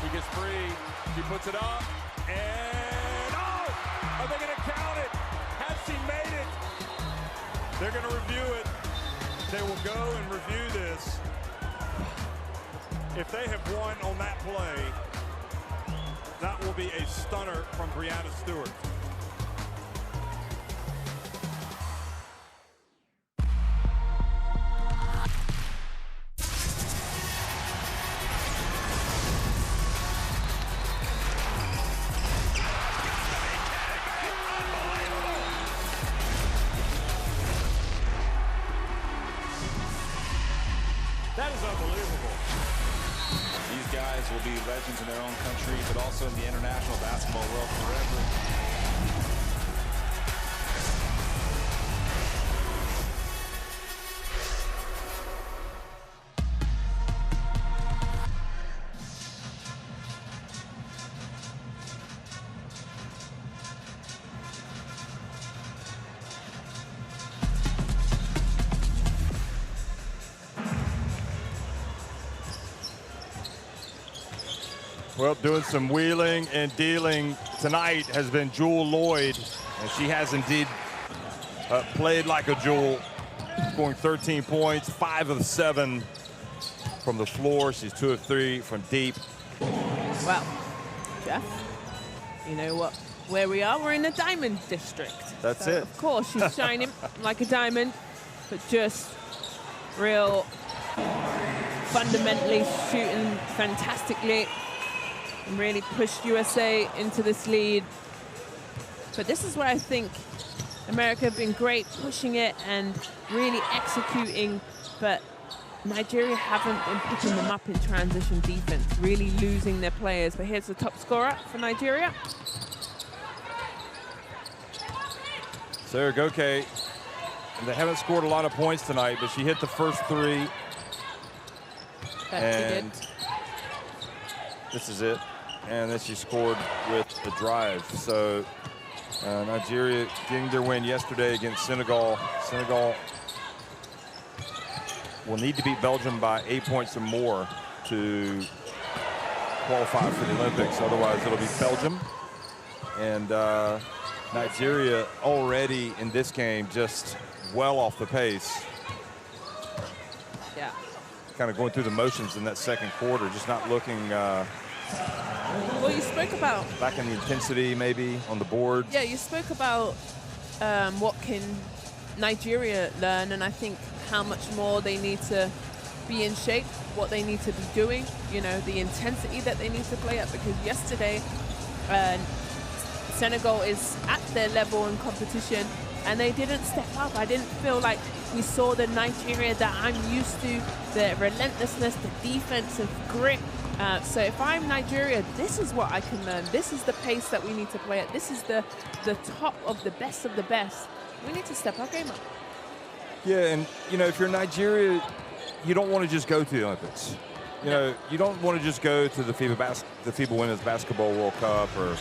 He gets free. She puts it up. And oh! Are they going to count it? Has she made it? They're going to review it. They will go and review this. If they have won on that play, that will be a stunner from Brianna Stewart. That is unbelievable. These guys will be legends in their own country, but also in the international basketball world forever. Well, doing some wheeling and dealing tonight has been Jewel Lloyd, and she has indeed played like a Jewel scoring 13 points, 5 of 7 from the floor. She's 2 of 3 from deep. Well, Jeff, you know what? Where we are, we're in the diamond district. That's so it. Of course, she's shining like a diamond, but just real fundamentally shooting fantastically and really pushed USA into this lead. But this is where I think America have been great, pushing it and really executing, but Nigeria haven't been picking them up in transition defense, really losing their players. But here's the top scorer for Nigeria. Sarah Goke, and they haven't scored a lot of points tonight, but she hit the first 3. And this is it. And then she scored with the drive. So Nigeria getting their win yesterday against Senegal. Senegal will need to beat Belgium by 8 points or more to qualify for the Olympics. Otherwise, it'll be Belgium. And Nigeria already in this game just well off the pace. Yeah. Kind of going through the motions in that second quarter, just not looking well, you spoke about back in the intensity maybe on the boards. Yeah, you spoke about what can Nigeria learn, and I think how much more they need to be in shape, what they need to be doing, you know, the intensity that they need to play at, because yesterday Senegal is at their level in competition and they didn't step up. I didn't feel like we saw the Nigeria that I'm used to, the relentlessness, the defensive grip. So if I'm Nigeria, this is what I can learn. This is the pace that we need to play at. This is the top of the best of the best. We need to step our game up. Yeah, and you know, if you're Nigeria, you don't want to just go to the Olympics. You know, you don't want to just go to the FIBA Women's Basketball World Cup or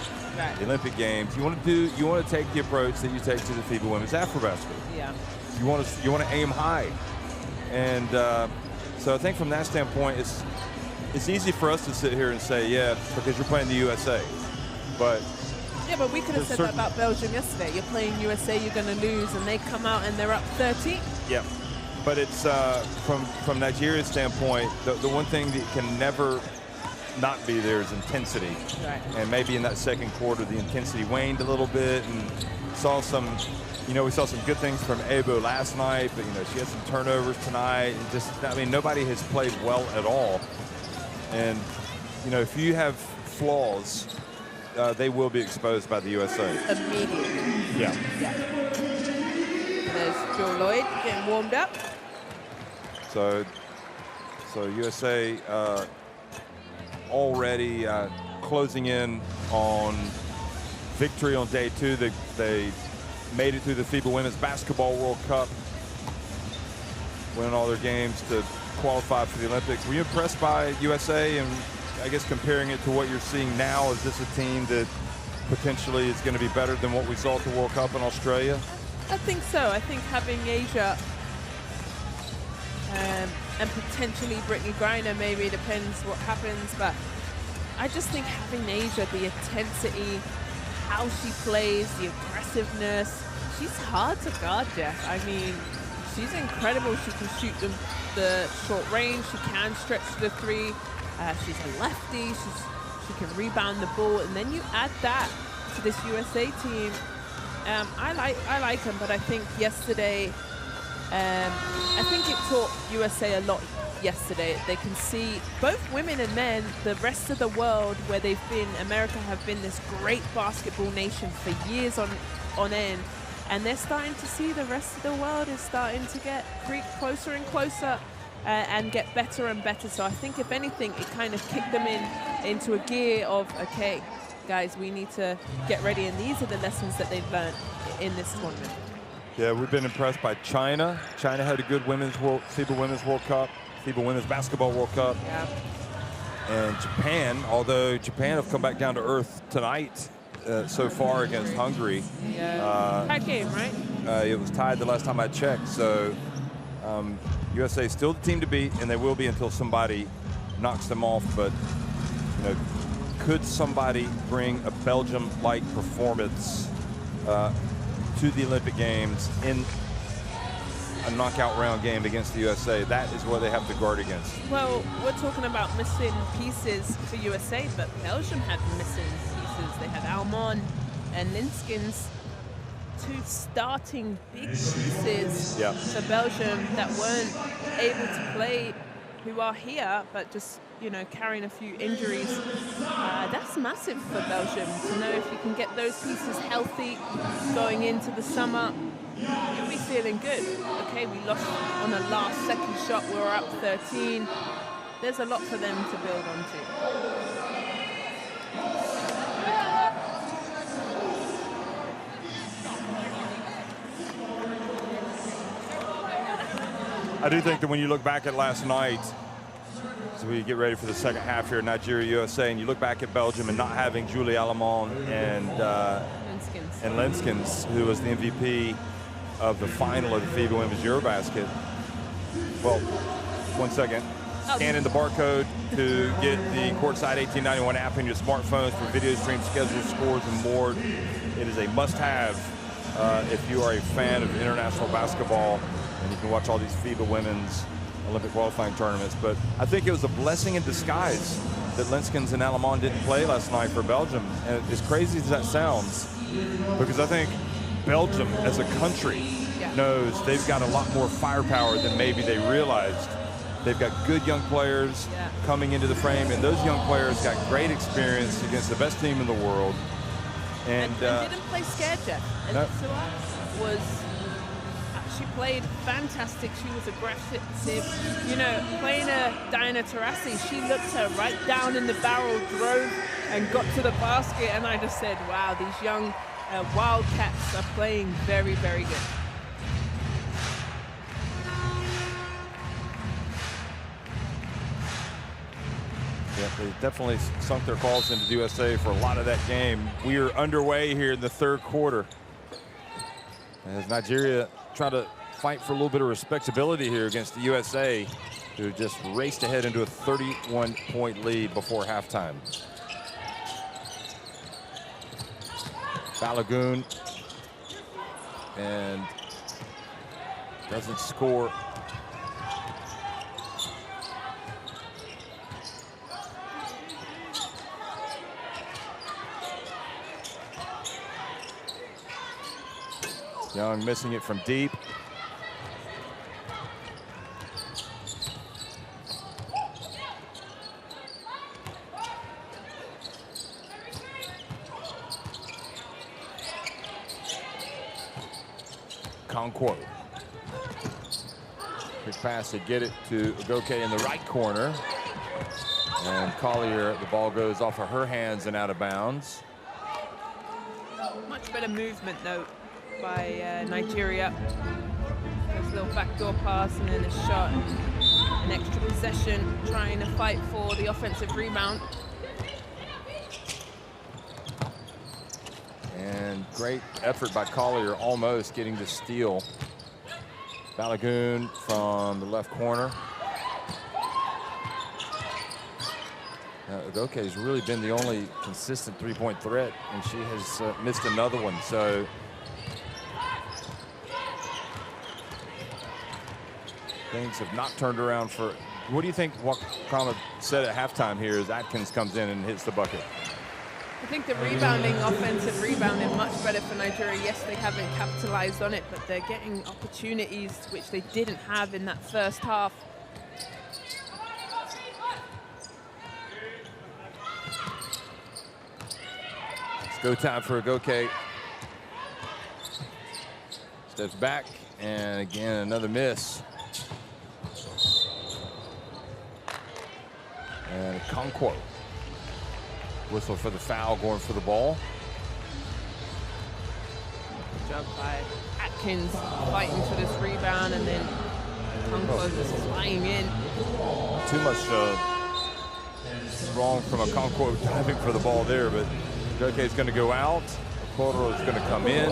the Olympic Games. You want to take the approach that you take to the FIBA Women's Afrobasket. Yeah. You want to aim high, and so I think from that standpoint, it's easy for us to sit here and say, yeah, because you're playing the USA, but. Yeah, but we could have said that about Belgium yesterday. You're playing USA, you're going to lose, and they come out and they're up 13. Yeah, but it's from Nigeria's standpoint, the one thing that can never not be there is intensity. Right. And maybe in that second quarter, the intensity waned a little bit, and saw some, you know, we saw some good things from Ebo last night, but you know, she had some turnovers tonight, and just, I mean, nobody has played well at all. And you know, if you have flaws, they will be exposed by the USA. Immediately. Yeah. There's Joe Lloyd getting warmed up. So USA already closing in on victory on day 2. They made it through the FIBA Women's Basketball World Cup, winning all their games to qualify for the Olympics. Were you impressed by USA? And I guess comparing it to what you're seeing now, is this a team that potentially is going to be better than what we saw at the World Cup in Australia? I think so. I think having Asia and potentially Brittany Griner, maybe it depends what happens, but I just think having Asia, the intensity, how she plays, the aggressiveness, she's hard to guard, Jeff. I mean, she's incredible. She can shoot the short range, she can stretch the 3. She's a lefty, she can rebound the ball, and then you add that to this USA team. I like them, but I think yesterday, I think it taught USA a lot yesterday. They can see, both women and men, the rest of the world where they've been, America have been this great basketball nation for years on end, and they're starting to see the rest of the world is starting to creep closer and closer. And get better and better. So I think if anything, it kind of kicked them into a gear of, okay, guys, we need to get ready. And these are the lessons that they've learned in this tournament. Yeah, we've been impressed by China. China had a good FIBA Women's World Cup, FIBA Women's Basketball World Cup. Yeah. And Japan, although Japan have come back down to earth tonight so far against Hungary. Yeah. Tied game, right? It was tied the last time I checked. So USA is still the team to beat, and they will be until somebody knocks them off. But you know, could somebody bring a Belgium-like performance to the Olympic Games in a knockout round game against the USA. That is what they have to guard against. Well, we're talking about missing pieces for USA, but Belgium had missing pieces. They had Almond and Linskens, two starting big pieces for Belgium that weren't able to play, who are here, but just, you know, carrying a few injuries. That's massive for Belgium to know if you can get those pieces healthy going into the summer. You'll be feeling good. Okay, we lost on a last-second shot. We were up 13. There's a lot for them to build onto. I do think that when you look back at last night, as we get ready for the second half here, Nigeria, USA, and you look back at Belgium and not having Julie Alamon and Linskens, who was the MVP of the final of the FIBA Women's Eurobasket. Well, 1 second. Scanning the barcode to get the Courtside 1891 app in your smartphones for video stream, schedules, scores, and more. It is a must-have if you are a fan of international basketball, and you can watch all these FIBA Women's Olympic qualifying tournaments. But I think it was a blessing in disguise that Linskens and Alamon didn't play last night for Belgium. And as crazy as that sounds, because I think Belgium as a country knows they've got a lot more firepower than maybe they realized. They've got good young players coming into the frame, and those young players got great experience against the best team in the world. And didn't play scared, Jeff. And no. She played fantastic. She was aggressive. You know, playing Diana Taurasi, she looked her right down in the barrel, drove and got to the basket, and I just said, wow, these young Wildcats are playing very, very good. Yeah, they definitely sunk their claws into the USA for a lot of that game. We are underway here in the third quarter as Nigeria try to fight for a little bit of respectability here against the USA, who just raced ahead into a 31-point lead before halftime. Balogun and doesn't score. Young missing it from deep. Conquo. Quick pass to get it to Agoke in the right corner. And Collier, the ball goes off of her hands and out of bounds. Much better movement, though, by Nigeria. There's a little backdoor pass and then a shot, an extra possession, trying to fight for the offensive rebound. And great effort by Collier, almost getting the steal. Balogun from the left corner. Agoke has really been the only consistent three-point threat, and she has missed another one. So things have not turned around for. What do you think Wakama said at halftime here as Atkins comes in and hits the bucket? I think the rebounding, offensive rebounding, much better for Nigeria. Yes, they haven't capitalized on it, but they're getting opportunities which they didn't have in that first half. It's go time for Agoke. Steps back, and again, another miss. And Conquo. Whistle for the foul, going for the ball. Good job by Atkins fighting for this rebound, and then Conquo just flying in. Too much wrong from a Conquo diving for the ball there, but Agoke is going to go out. Okoro is going to come in.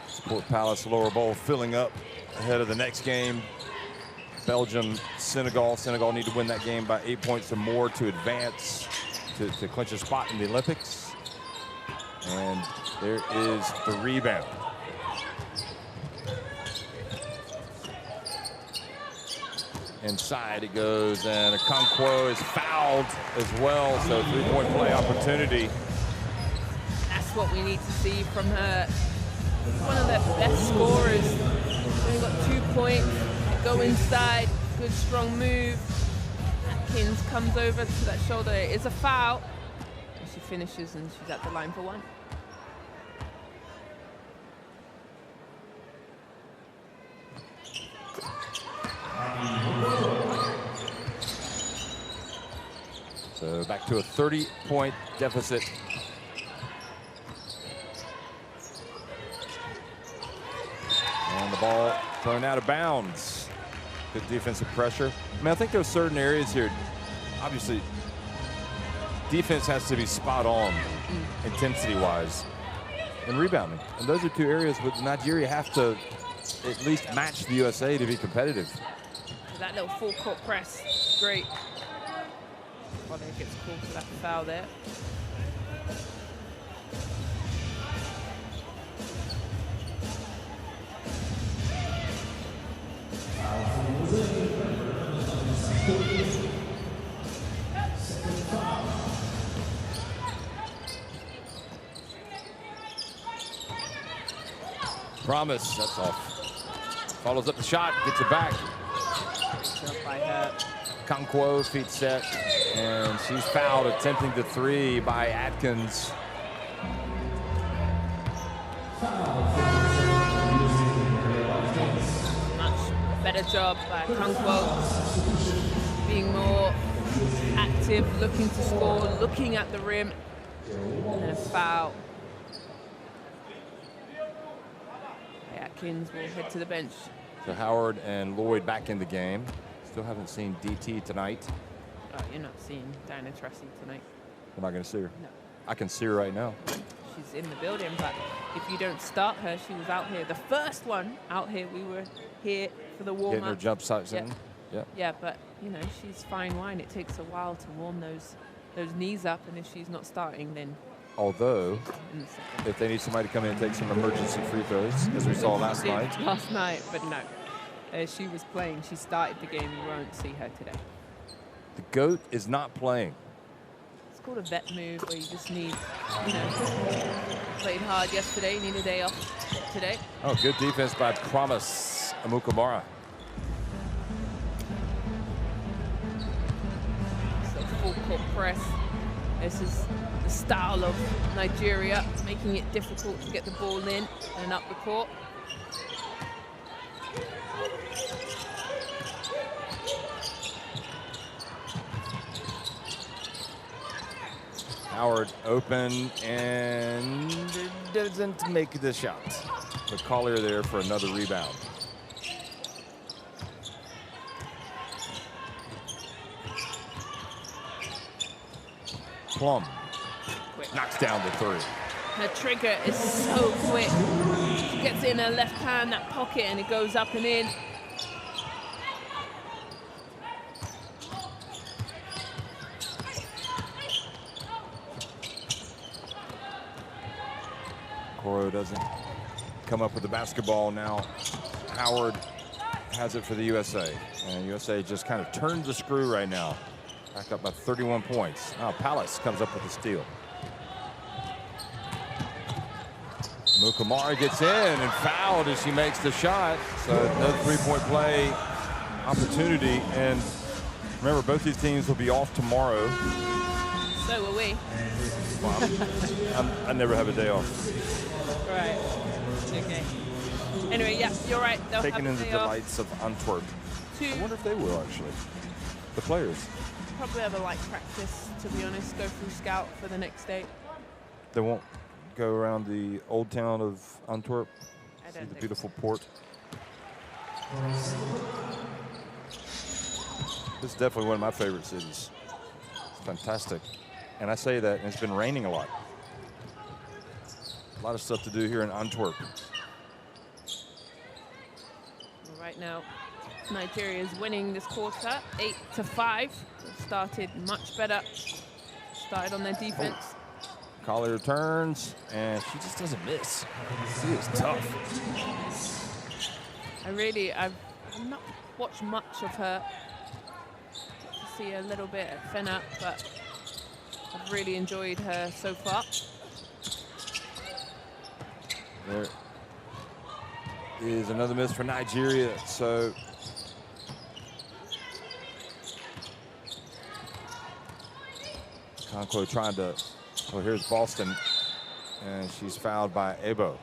Sport Palace lower bowl filling up ahead of the next game. Belgium, Senegal. Senegal need to win that game by 8 points or more to advance to clinch a spot in the Olympics. And there is the rebound. Inside it goes, and Okonkwo is fouled as well, so three-point play opportunity. That's what we need to see from her. One of their best scorers. Only got 2 points. Go inside, good strong move. Atkins comes over to that shoulder. It is a foul. And she finishes, and she's at the line for one. So back to a 30-point deficit. And the ball thrown out of bounds. Good defensive pressure. I mean, I think there's certain areas here. Obviously, defense has to be spot on, intensity-wise, and rebounding. And those are two areas where Nigeria have to at least match the USA to be competitive. That little full court press, great. Bonner gets called for that foul there. Promise, that's off. Follows up the shot, gets it back. By her. Okonkwo, feet set, and she's fouled attempting the three by Atkins. Much better job by Okonkwo, being more active, looking to score, looking at the rim, and then a foul. Atkins will head to the bench. So Howard and Lloyd back in the game. Still haven't seen DT tonight. Oh, you're not seeing Diana Tracy tonight. I'm not going to see her. No. I can see her right now. She's in the building, but if you don't start her, she was out here. The first one out here, we were here for the warm-up. Getting her jump shots in. Yeah. Yeah, but, you know, she's fine wine. It takes a while to warm those knees up, and if she's not starting, then... Although, if they need somebody to come in and take some emergency free throws, as we saw last night. Last night, but no. She was playing. She started the game. You won't see her today. The GOAT is not playing. It's called a vet move where you just need, you know, played hard yesterday, need a day off today. Oh, good defense by Promise Amukamara. So full court press. This is the style of Nigeria, making it difficult to get the ball in and up the court. Howard open and doesn't make the shot. The Collier there for another rebound. Plum knocks down the three. Her trigger is so quick. She gets it in her left hand, that pocket, and it goes up and in. Coro doesn't come up with the basketball now. Howard has it for the USA. And USA just kind of turned the screw right now. Back up by 31 points. Now Palace comes up with the steal. Mukamara gets in and fouled as she makes the shot. So no three-point play opportunity. And remember, both these teams will be off tomorrow. So will we. Wow. I never have a day off. Right. Okay. Anyway, yeah, you're right. They'll Taking in have the a day off. delights of Antwerp. I wonder if they will, actually. The players. Probably have a light practice, to be honest. Go through scout for the next day. They won't go around the old town of Antwerp, see the beautiful port. This is definitely one of my favorite cities. It's fantastic. And I say that, and it's been raining a lot. A lot of stuff to do here in Antwerp. Right now, Nigeria is winning this quarter, 8-5. They've started much better. Started on their defense. Collier turns, and she just doesn't miss. She is tough. I've not watched much of her. To see a little bit at FINA, but I've really enjoyed her so far. There is another miss for Nigeria, so Conquo trying to, oh, here's Boston, and she's fouled by Ebo.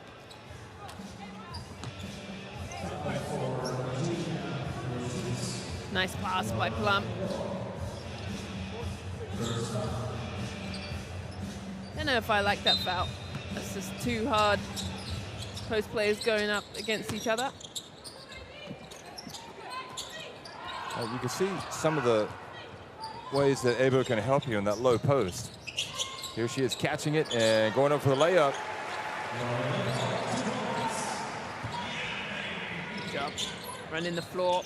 Nice pass by Plum. Don't know if I like that foul. That's just too hard. Post players going up against each other. You can see some of the ways that Ebo can help you in that low post. Here she is catching it and going up for the layup. Good job. Running the floor.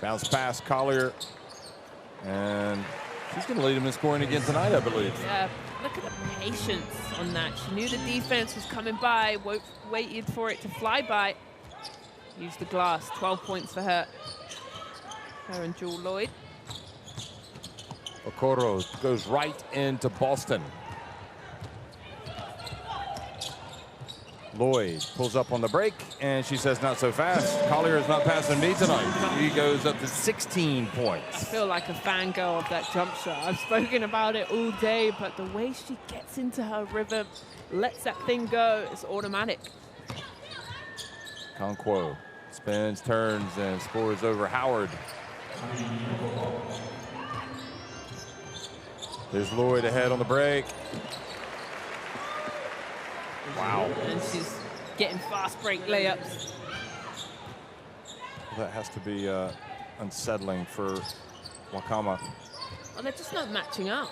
Bounce pass, Collier. And she's going to lead him in scoring again tonight, I believe. Yeah, look at the patience on that. She knew the defense was coming by, waited for it to fly by. Used the glass, 12 points for her. Her and Jewel Lloyd. Okoro goes right into Boston. Lloyd pulls up on the break, and she says, not so fast. Collier is not passing me tonight. He goes up to 16 points. I feel like a fangirl of that jump shot. I've spoken about it all day, but the way she gets into her rhythm, lets that thing go, it's automatic. Conquo spins, turns, and scores over Howard. There's Lloyd ahead on the break. Wow. And she's getting fast break layups. That has to be unsettling for Wakama. Well, they're just not matching up.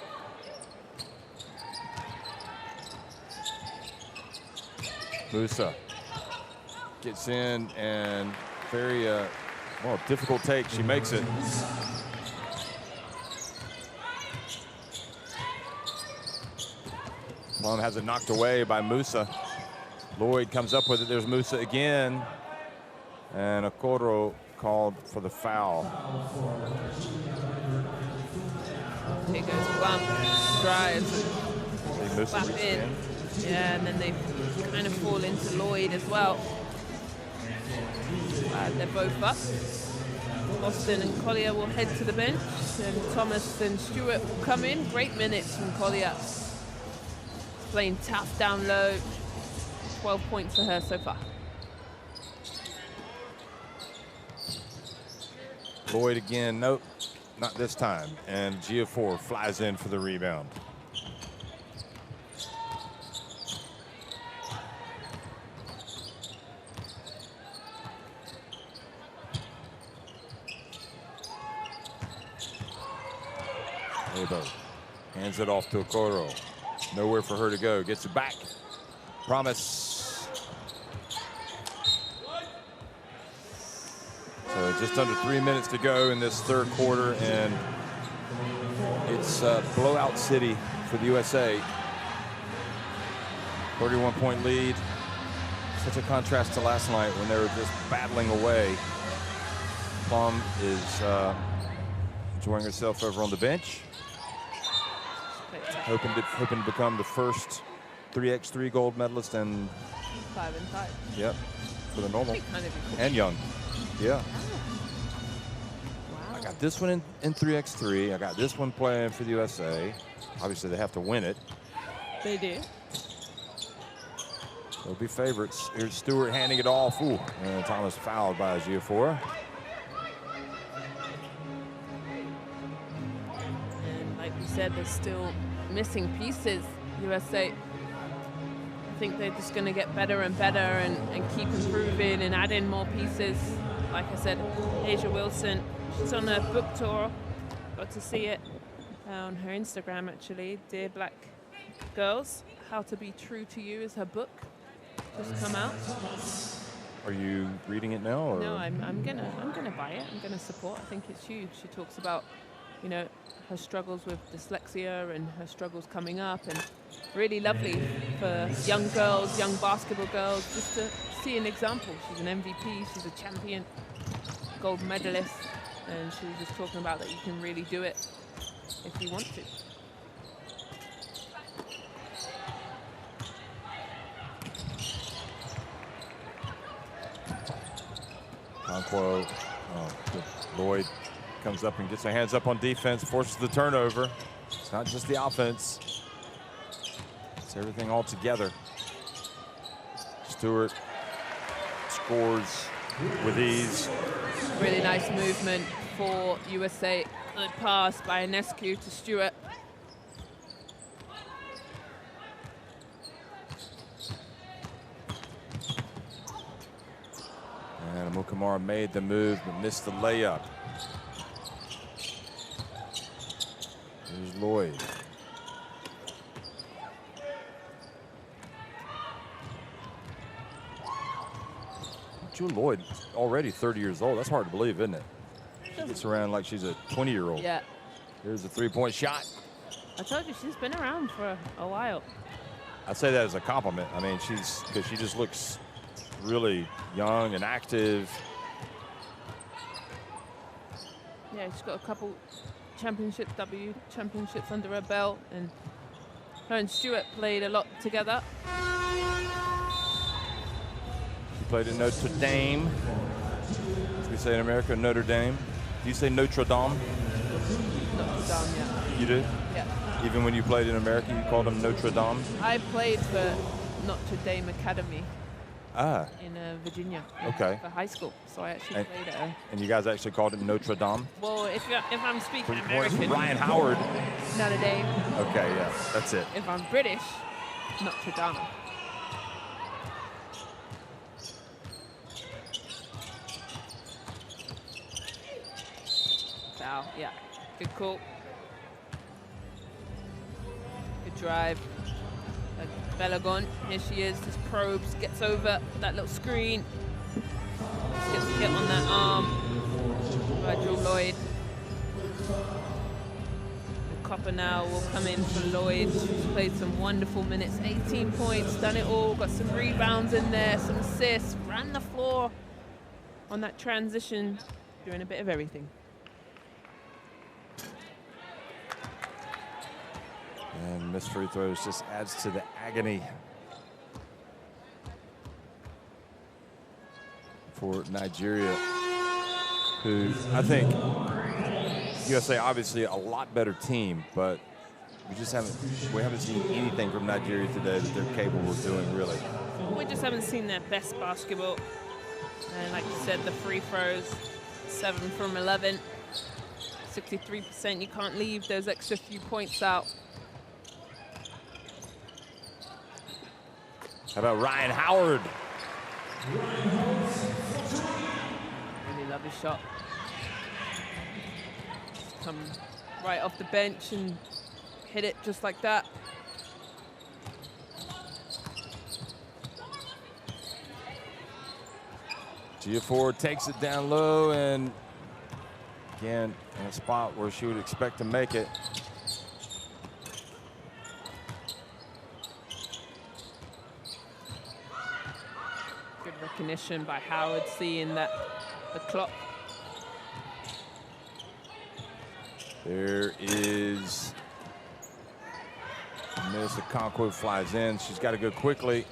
Musa gets in and very, well, difficult take. She makes it. Plum has it knocked away by Musa. Lloyd comes up with it. There's Musa again. And Okoro called for the foul. Here goes Plum. Drives. Musa Slap in. Yeah, and then they kind of fall into Lloyd as well. They're both up. Boston and Collier will head to the bench. And Thomas and Stewart will come in. Great minutes from Collier. Playing tough down low. 12 points for her so far. Lloyd again, nope, not this time. And Gia4 flies in for the rebound. Ebo hands it off to Okoro. Nowhere for her to go. Gets it back. Promise. So just under 3 minutes to go in this third quarter, and it's blowout city for the USA. 31-point lead. Such a contrast to last night when they were just battling away. Plum is enjoying herself over on the bench. Hoping to become the first 3x3 gold medalist and 5 and 5. Yep, for the normal Kind of cool. and young. Yeah. Wow. I got this one in 3x3. I got this one playing for the USA. Obviously, they have to win it. They do. They'll be favorites. Here's Stewart handing it off. Ooh, and Thomas fouled by Gia4. And like we said, there's still missing pieces, USA. I think they're just going to get better and better and keep improving and add in more pieces. Like I said, Asia Wilson, she's on a book tour. Got to see it on her Instagram, actually. Dear Black Girls, How to Be True to You is her book. Just come out. Are you reading it now? Or? No, I'm gonna buy it. I'm gonna support. I think it's huge. She talks about, you know, her struggles with dyslexia and her struggles coming up, and really lovely for young girls, young basketball girls, just to see an example. She's an MVP. She's a champion, gold medalist, and she was just talking about that you can really do it if you want to. Conquo, Lloyd comes up and gets her hands up on defense, forces the turnover. It's not just the offense. It's everything all together. Stewart scores with ease. Really nice movement for USA. Good pass by Ionescu to Stewart. And Amukamara made the move but missed the layup. Here's Lloyd. Jewel Lloyd, already 30 years old. That's hard to believe, isn't it? She gets around like she's a 20-year-old. Yeah. Here's a three-point shot. I told you, she's been around for a while. I'd say that as a compliment. I mean, because she just looks really young and active. Yeah, she's got a couple championships under her belt, and her and Stewart played a lot together. She played at Notre Dame. As we say in America, Notre Dame. Do you say Notre Dame? Notre Dame, yeah. You do? Yeah. Even when you played in America, you called them Notre Dame? I played for Notre Dame Academy in Virginia for high school, so I actually played at her. And you guys actually called it Notre Dame? Well, if I'm speaking Points American, from Ryan Howard. Notre Dame. Okay, yeah, that's it. If I'm British, Notre Dame. Foul, yeah, good call. Good drive. Balogun, here she is, just probes, gets over that little screen. Just gets hit on that arm by Jewel Lloyd. The copper now will come in for Lloyd. She's played some wonderful minutes, 18 points, done it all, got some rebounds in there, some assists, ran the floor on that transition, doing a bit of everything. And missed free throws just adds to the agony for Nigeria, who I think USA obviously a lot better team, but we haven't seen anything from Nigeria today that they're capable of doing, really. We just haven't seen their best basketball. And like you said, the free throws, 7 from 11, 63%. You can't leave those extra few points out. How about Ryan Howard? Really love his shot. Come right off the bench and hit it just like that. Giafor takes it down low, and again, in a spot where she would expect to make it. Recognition by Howard, seeing that the clock. There is Melissa Conquo flies in. She's got to go quickly.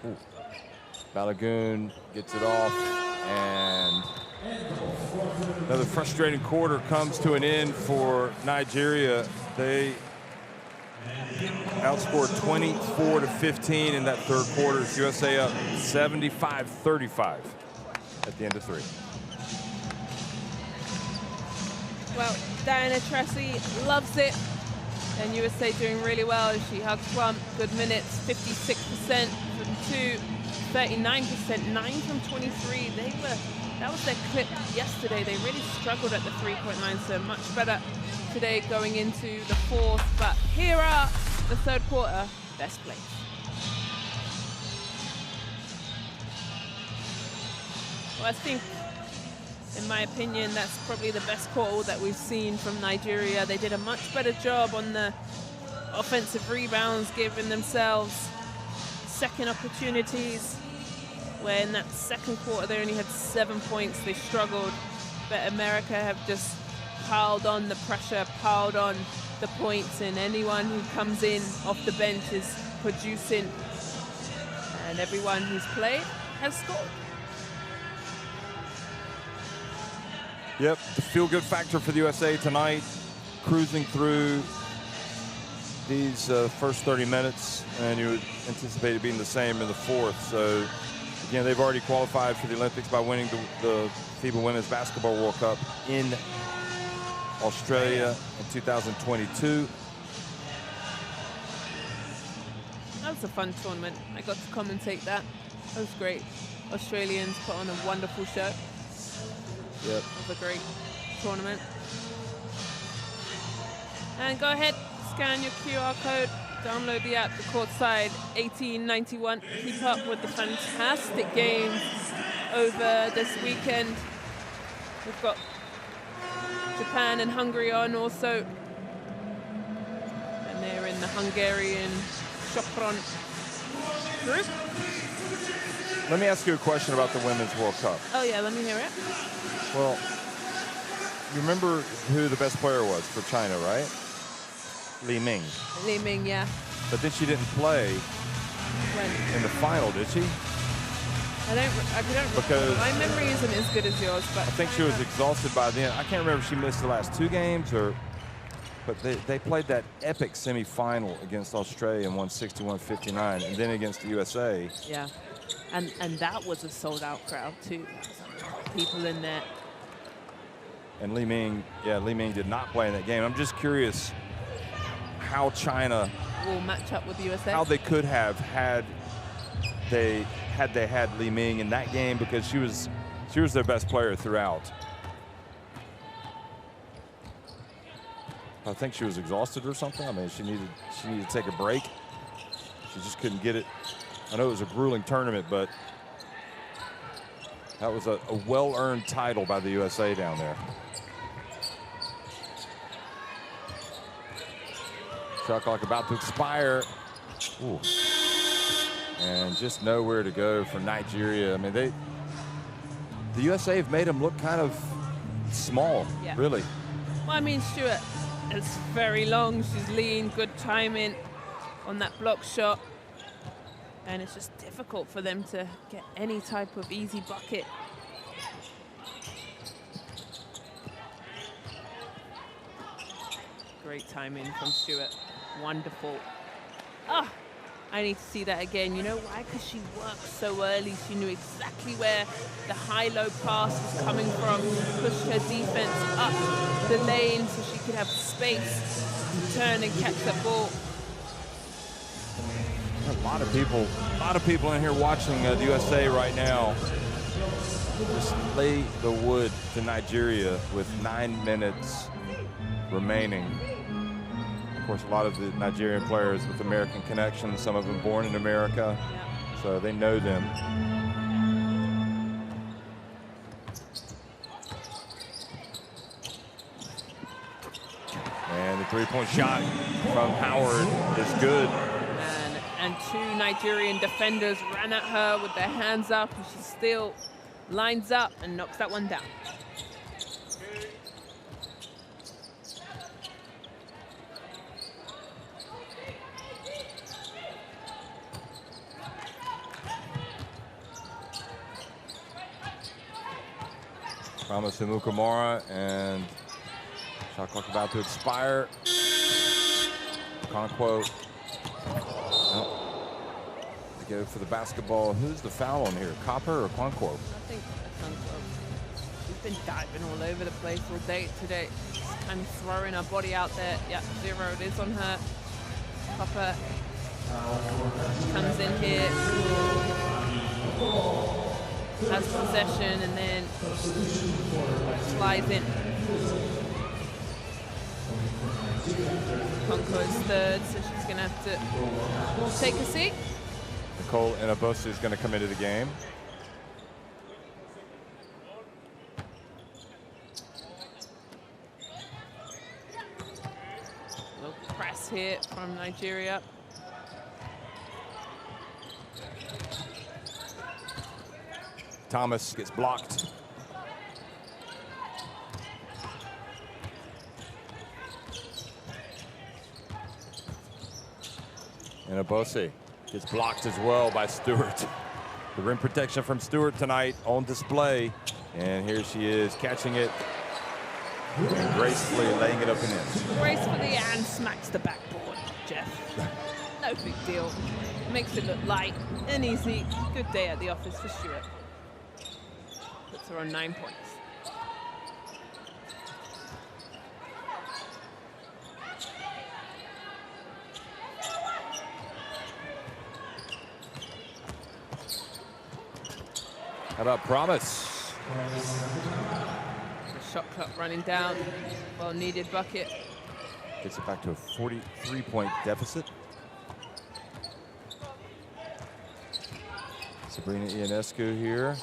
Ooh. Balogun gets it off, and another frustrating quarter comes to an end for Nigeria. They outscored 24-15 in that third quarter. USA up 75-35 at the end of 3. Well, Diana Tracy loves it, and USA doing really well. She hugs Plum, good minutes, 56% from 2, 39%, 9 from 23. That was their clip yesterday. They really struggled at the 3-point line, so much better today going into the 4th. But here are the third quarter best plays. Well, I think, in my opinion, that's probably the best call that we've seen from Nigeria. They did a much better job on the offensive rebounds, giving themselves second opportunities, where in that second quarter they only had 7 points. They struggled, but America have just piled on the pressure, piled on the points, and anyone who comes in off the bench is producing, and everyone who's played has scored. Yep, the feel-good factor for the USA tonight, cruising through these first 30 minutes, and you would anticipate it being the same in the fourth. So, again, they've already qualified for the Olympics by winning the FIBA Women's Basketball World Cup in Australia in 2022. That was a fun tournament. I got to commentate that. That was great. Australians put on a wonderful show. Yep. That was a great tournament. And go ahead, scan your QR code, download the app, the Courtside 1891. Keep up with the fantastic games over this weekend. We've got Japan and Hungary on also. And they're in the Hungarian Sopron group. Let me ask you a question about the Women's World Cup. Oh yeah, let me hear it. Well, you remember who the best player was for China, right? Li Ming. Li Ming, yeah. But then she didn't play When? in the final, did she? I don't Because my memory isn't as good as yours, but I think she was exhausted by then. I can't remember if she missed the last 2 games or, but they played that epic semifinal against Australia and won 61-59, and then against the USA. Yeah, and that was a sold-out crowd too. People in there. And Li Ming did not play in that game. I'm just curious how China will match up with the USA. How they could have had they had Li Ming in that game, because she was their best player throughout. I think she was exhausted or something. I mean, she needed to take a break. She just couldn't get it. I know it was a grueling tournament, but that was a well-earned title by the USA down there. Shot clock about to expire. Ooh. And just nowhere to go for Nigeria. I mean, the USA have made them look kind of small, Yeah. really. Well, I mean, Stewart is very long. She's lean, good timing on that block shot. And it's just difficult for them to get any type of easy bucket. Great timing from Stewart. Wonderful. Ah, I need to see that again. You know why? Because she worked so early. She knew exactly where the high-low pass was coming from. She pushed her defense up the lane so she could have space to turn and catch that ball. A lot of people in here watching the USA right now. Just lay the wood to Nigeria with 9 minutes remaining. Of course, a lot of the Nigerian players with American connections, some of them born in America, so they know them. And the three-point shot from Howard is good. And 2 Nigerian defenders ran at her with their hands up, and she still lines up and knocks that one down. Promise to Mukamura, and shot clock about to expire. Okonkwo. They go for the basketball. Who's the foul on here? Copper or Okonkwo? I think Okonkwo. She's been diving all over the place all day today. Just kind of throwing her body out there. Yeah, 0 it is on her. Copper comes in here, has possession, and then slides in. Okonkwo's third, so she's going to have to take a seat. Nicole Inabosu is going to come into the game. here from Nigeria. Thomas gets blocked. And Abose gets blocked as well by Stewart. The rim protection from Stewart tonight on display. And here she is catching it and gracefully laying it up and in. Gracefully and smacks the backboard, Jeff. No big deal. Makes it look light and easy. Good day at the office for Stewart. Puts her on 9 points. How about Promise? The shot clock running down. Well needed bucket. Gets it back to a 43-point deficit. Sabrina Ionescu here.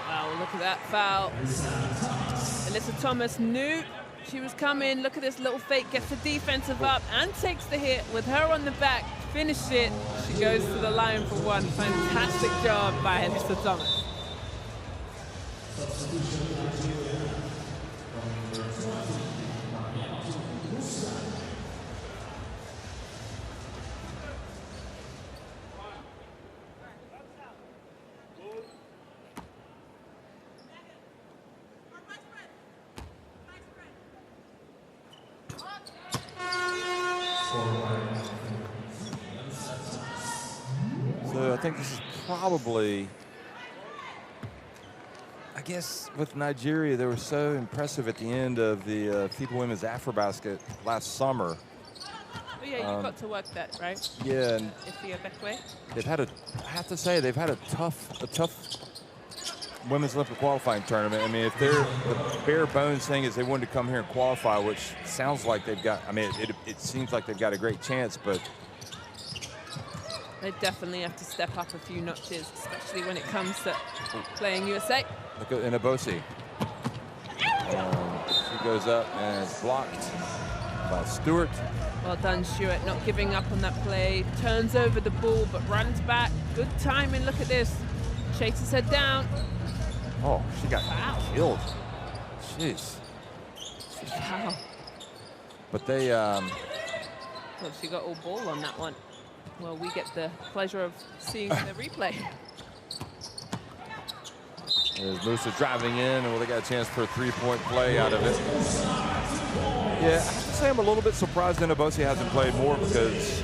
Wow, look at that foul. Alyssa Thomas knew she was coming. Look at this little fake, gets the defensive up and takes the hit with her on the back. Finished it. She goes to the line for one. Fantastic job by Alyssa Thomas. So I think this is probably, I guess with Nigeria, they were so impressive at the end of the FIBA Women's AfroBasket last summer. Oh yeah, you got to work that, right? Yeah, and they've had a, I have to say, they've had a tough Women's Olympic qualifying tournament. I mean, if they're, the bare bones thing is they wanted to come here and qualify, which sounds like they've got, I mean, it seems like they've got a great chance, but they definitely have to step up a few notches, especially when it comes to playing USA. Look at Inabosi. She goes up and is blocked by Stewart. Well done, Stewart, not giving up on that play. Turns over the ball, but runs back. Good timing, look at this. Chases her down. Oh, she got killed. Jeez. Wow. But they... Well, she got all ball on that one. Well, we get the pleasure of seeing the replay. There's Musa driving in, and well, they got a chance for a three-point play out of it. Yeah, I have to say I'm a little bit surprised Inabosi hasn't played more because,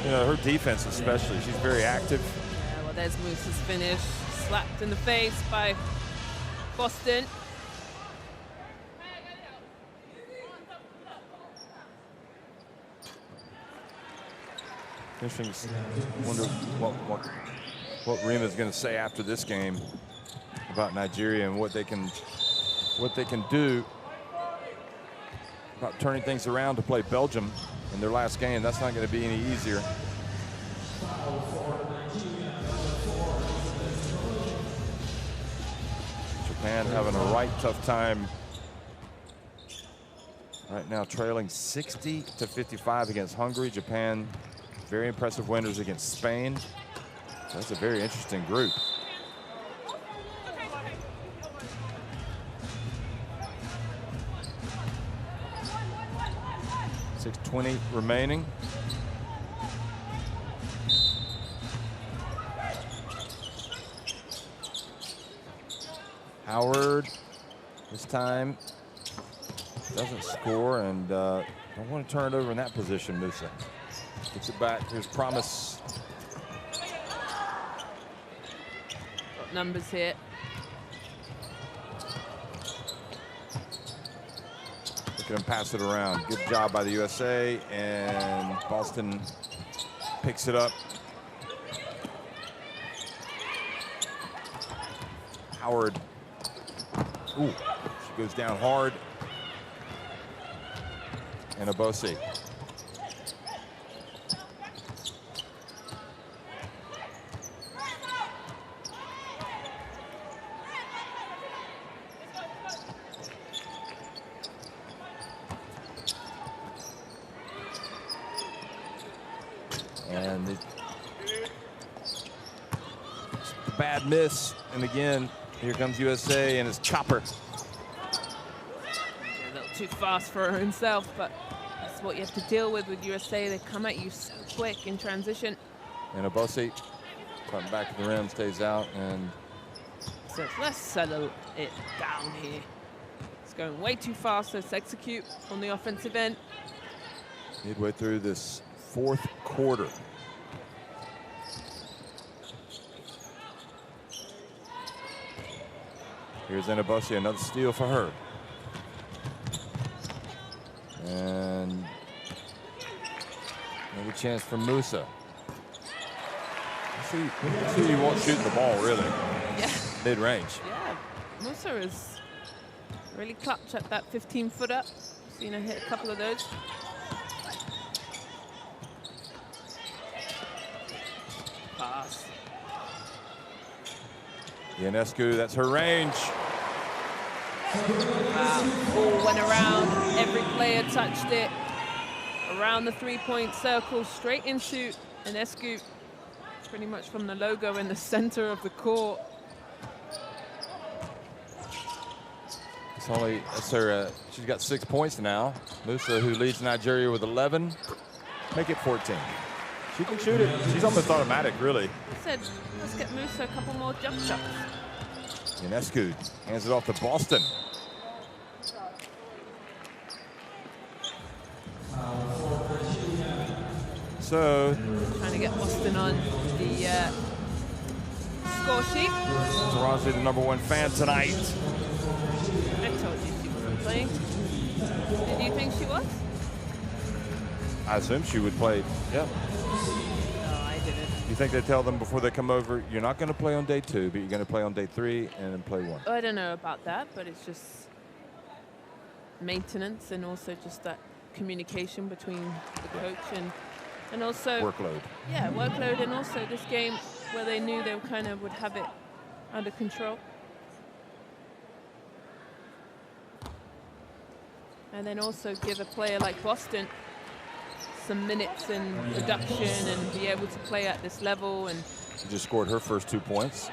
you know, her defense especially, she's very active. Yeah, well, there's Musa's finish. Slapped in the face by Boston. Interesting. Wonder what Rima's going to say after this game about Nigeria and what they can do about turning things around to play Belgium in their last game. That's not going to be any easier. Japan having a right tough time right now, trailing 60-55 against Hungary. Japan, very impressive winners against Spain. So that's a very interesting group. .620 remaining. Howard this time doesn't score and don't want to turn it over in that position, Musa. Gets it back. Here's Promise. Got numbers here. Look at him pass it around. Good job by the USA, and Boston picks it up. Howard. Ooh, she goes down hard. And Abose. And the bad miss. And again, here comes USA and it's Chopper. A little too fast for himself, but that's what you have to deal with USA. They come at you so quick in transition. And Abossi, front back of the rim, stays out. And so let's settle it down here. It's going way too fast. Let's execute on the offensive end. Midway through this fourth quarter. Here's Anabosi, another steal for her. And another chance for Musa. Let's see you won't shoot the ball, really. Yeah. Mid-range. Yeah, Musa is really clutch at that 15-footer. Seen her hit a couple of those. Pass. Ionescu, that's her range. Wow, ball went around. Every player touched it. Around the three-point circle, straight into Ionescu. Pretty much from the logo in the center of the court. It's only, that's her, she's got 6 points now. Musa, who leads Nigeria with 11, make it 14. She can shoot it. She's almost automatic, really. I said, let's get Musa a couple more jump shots. Ionescu hands it off to Boston. So, trying to get Boston on the score sheet. Tarazzi, the #1 fan tonight. I told you she wasn't playing. Did you think she was? I assume she would play. Yeah. No, I didn't. You think they tell them before they come over, you're not going to play on day 2, but you're going to play on day 3 and then play 1? I don't know about that, but it's just maintenance and also just that communication between the coach and also workload. Yeah, workload, and also this game where they knew they kind of would have it under control. And then also give a player like Boston some minutes in production and be able to play at this level. And she just scored her first 2 points.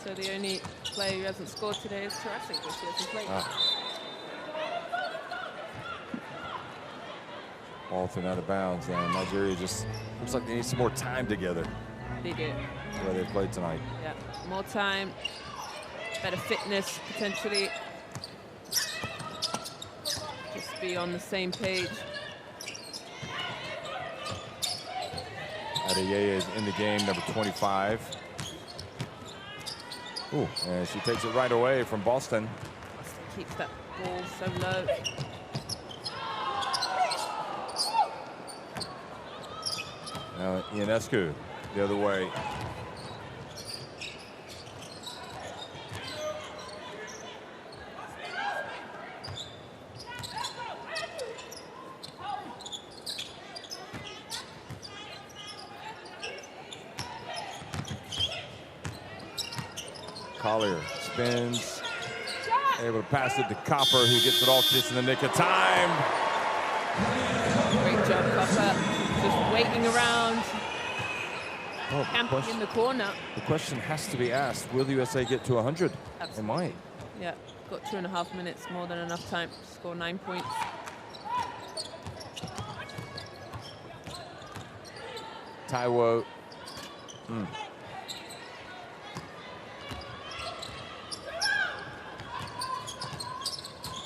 So the only player who hasn't scored today is Tarazzi, but she hasn't played. Ball thrown out of bounds, and Nigeria just looks like they need some more time together. They do. The way they played tonight. Yeah, more time, better fitness potentially. Just be on the same page. Adeyeye is in the game, number 25. Ooh, and she takes it right away from Boston. Boston keeps that ball so low. Now Ionescu the other way. Collier spins, able to pass it to Copper, who gets it all just in the nick of time. Great job, Copper. Just waiting around, camping in the corner. The question has to be asked, will the USA get to 100? Absolutely. It might. Yeah, got 2.5 minutes, more than enough time to score 9 points. Taiwo.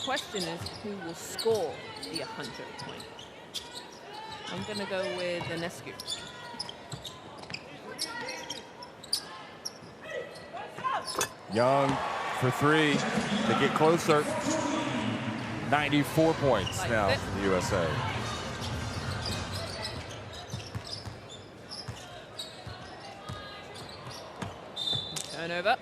Question is, who will score the 100 point? I'm going to go with Ionescu. Young for 3. They get closer. 94 points Like now it. for the USA. Turnover.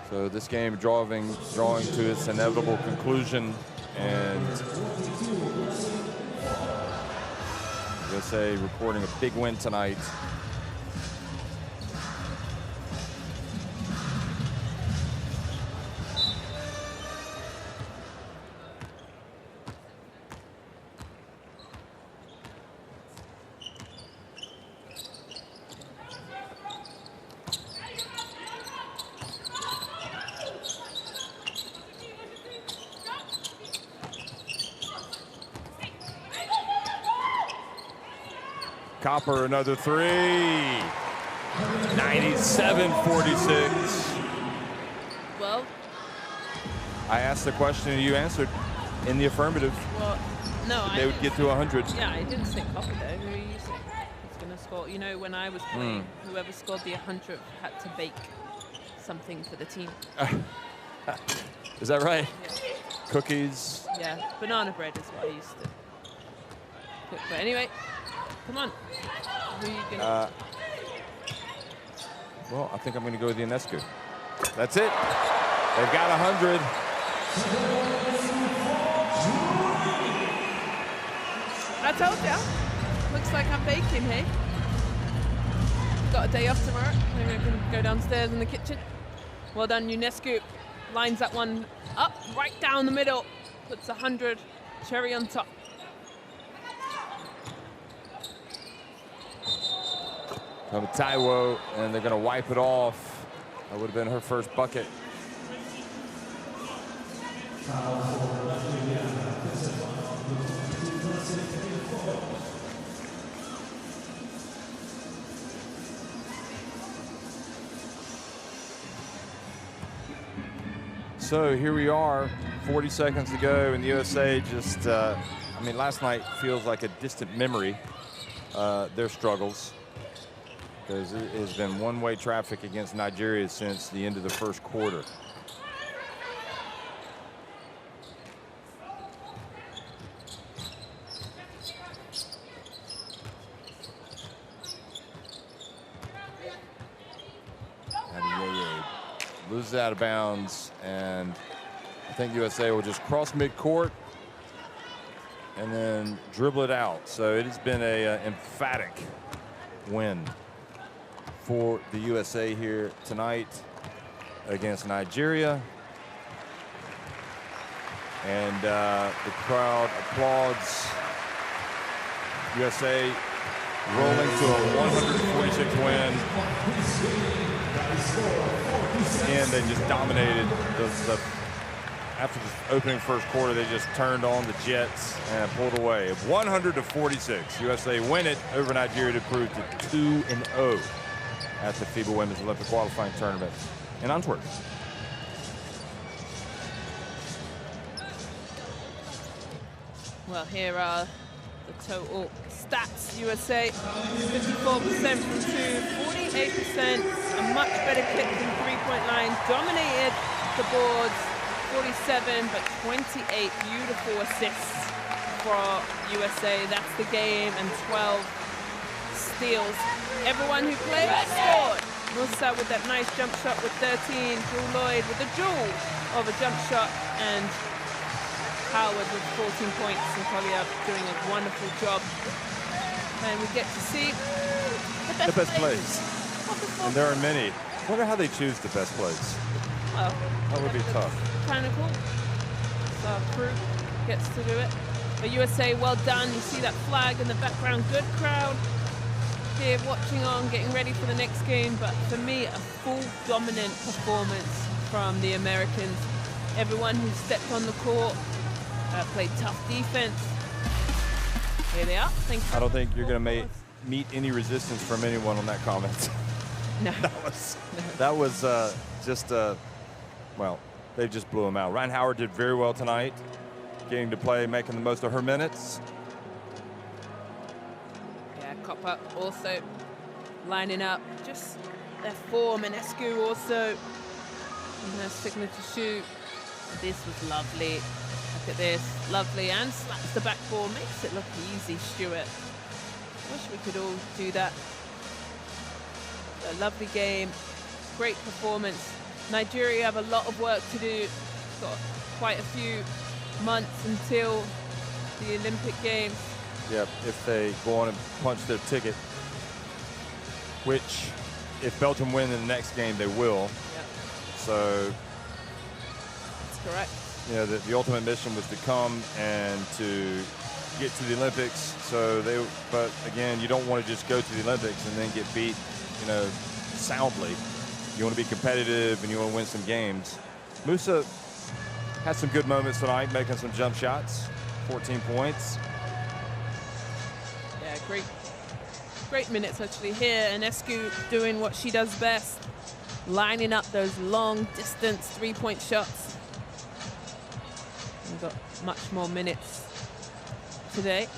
So this game drawing to its inevitable conclusion, and USA reporting a big win tonight. Copper, another three. 97-46. Well, I asked the question and you answered in the affirmative. Well, no, they would get to 100. Yeah, I didn't say Copper though. Who are you saying is going to score? You know, when I was playing, whoever scored the 100 had to bake something for the team. Is that right? Yeah. Cookies. Yeah, banana bread is what I used to cook. But anyway, come on. Who are you going to? Well, I think I'm going to go with Ionescu. That's it. They've got 100. I told ya. Looks like I'm baking, hey? Got a day off tomorrow. Maybe I can go downstairs in the kitchen. Well done, Ionescu. Lines that one up, right down the middle. Puts 100. Cherry on top. From Taiwo, and they're going to wipe it off. That would have been her first bucket. So here we are, 40 seconds to go, and the USA just, I mean, last night feels like a distant memory, their struggles, because it has been one-way traffic against Nigeria since the end of the first quarter. Loses out of bounds, and I think USA will just cross midcourt and then dribble it out. So it has been a emphatic win for the USA here tonight against Nigeria. And the crowd applauds USA rolling to a 146 win. And they just dominated after the opening first quarter. They just turned on the Jets and pulled away. 100-46. USA win it over Nigeria to prove to 2-0 at the FIBA Women's Olympic Qualifying Tournament in Antwerp. Well, here are the total stats. USA 54% from two, 48%, a much better kick from three-point line, dominated the boards, 47, but 28 beautiful assists for USA. That's the game, and 12 steals. Everyone who played scored. Musa with that nice jump shot with 13, Jewel Lloyd with a jewel of a jump shot, and Howard with 14 points, and Collier doing a wonderful job. And we get to see the best plays. And there are many. I wonder how they choose the best plays. Well, that would be tough. Kind of cool. So our crew gets to do it. But USA, well done. You see that flag in the background. Good crowd here watching on, getting ready for the next game. But for me, a full dominant performance from the Americans. Everyone who stepped on the court played tough defense. Here they are. Thank you. I don't think you're going to meet any resistance from anyone on that comment. No. that was just, well, they just blew him out. Ryan Howard did very well tonight, getting to play, making the most of her minutes. Yeah, Copper also lining up. Just their form, and Escu also in her signature shoot. This was lovely. Look at this, lovely, and slaps the backboard, makes it look easy, Stuart. Wish we could all do that. A lovely game, great performance. Nigeria have a lot of work to do. Got quite a few months until the Olympic Games. Yep, if they go on and punch their ticket, which if Belgium win in the next game, they will. Yep. So that's correct. You know, the ultimate mission was to come and to get to the Olympics. So but again, you don't want to just go to the Olympics and then get beat, you know, soundly. You want to be competitive and you want to win some games. Musa had some good moments tonight, making some jump shots, 14 points. Yeah, great great minutes actually here, and Escu doing what she does best, lining up those long distance three-point shots. We've got much more minutes today.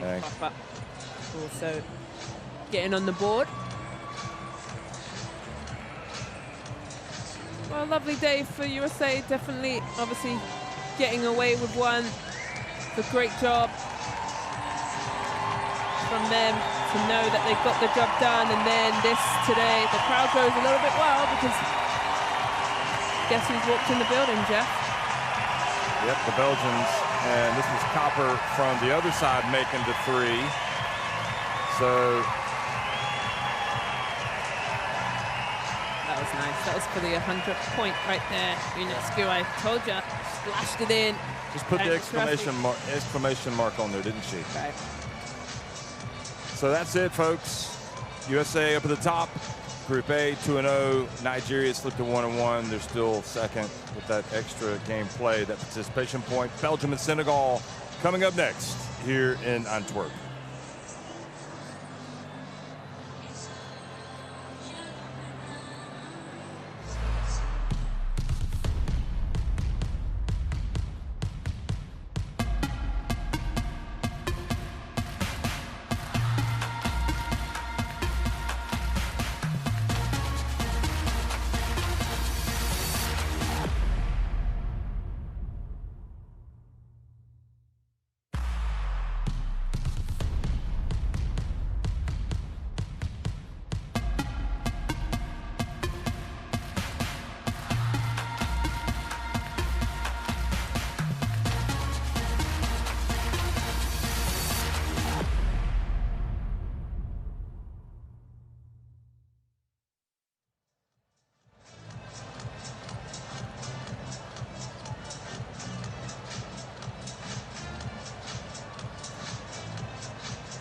Papa also getting on the board. Well, a lovely day for USA, definitely, obviously getting away with one. It's a great job from them to know that they've got the job done. And then this today, the crowd goes a little bit wild because guess who's walked in the building, Jeff? Yep, the Belgians, and this was Copper from the other side making the three. So that was nice. That was for the 100th point right there. Escu, I told you, splashed it in. just put the exclamation mark on there, didn't she? Okay. So that's it, folks. USA up at the top. Group A, 2-0. Nigeria slipped to 1-1. They're still second with that extra game play, that participation point. Belgium and Senegal coming up next here in Antwerp.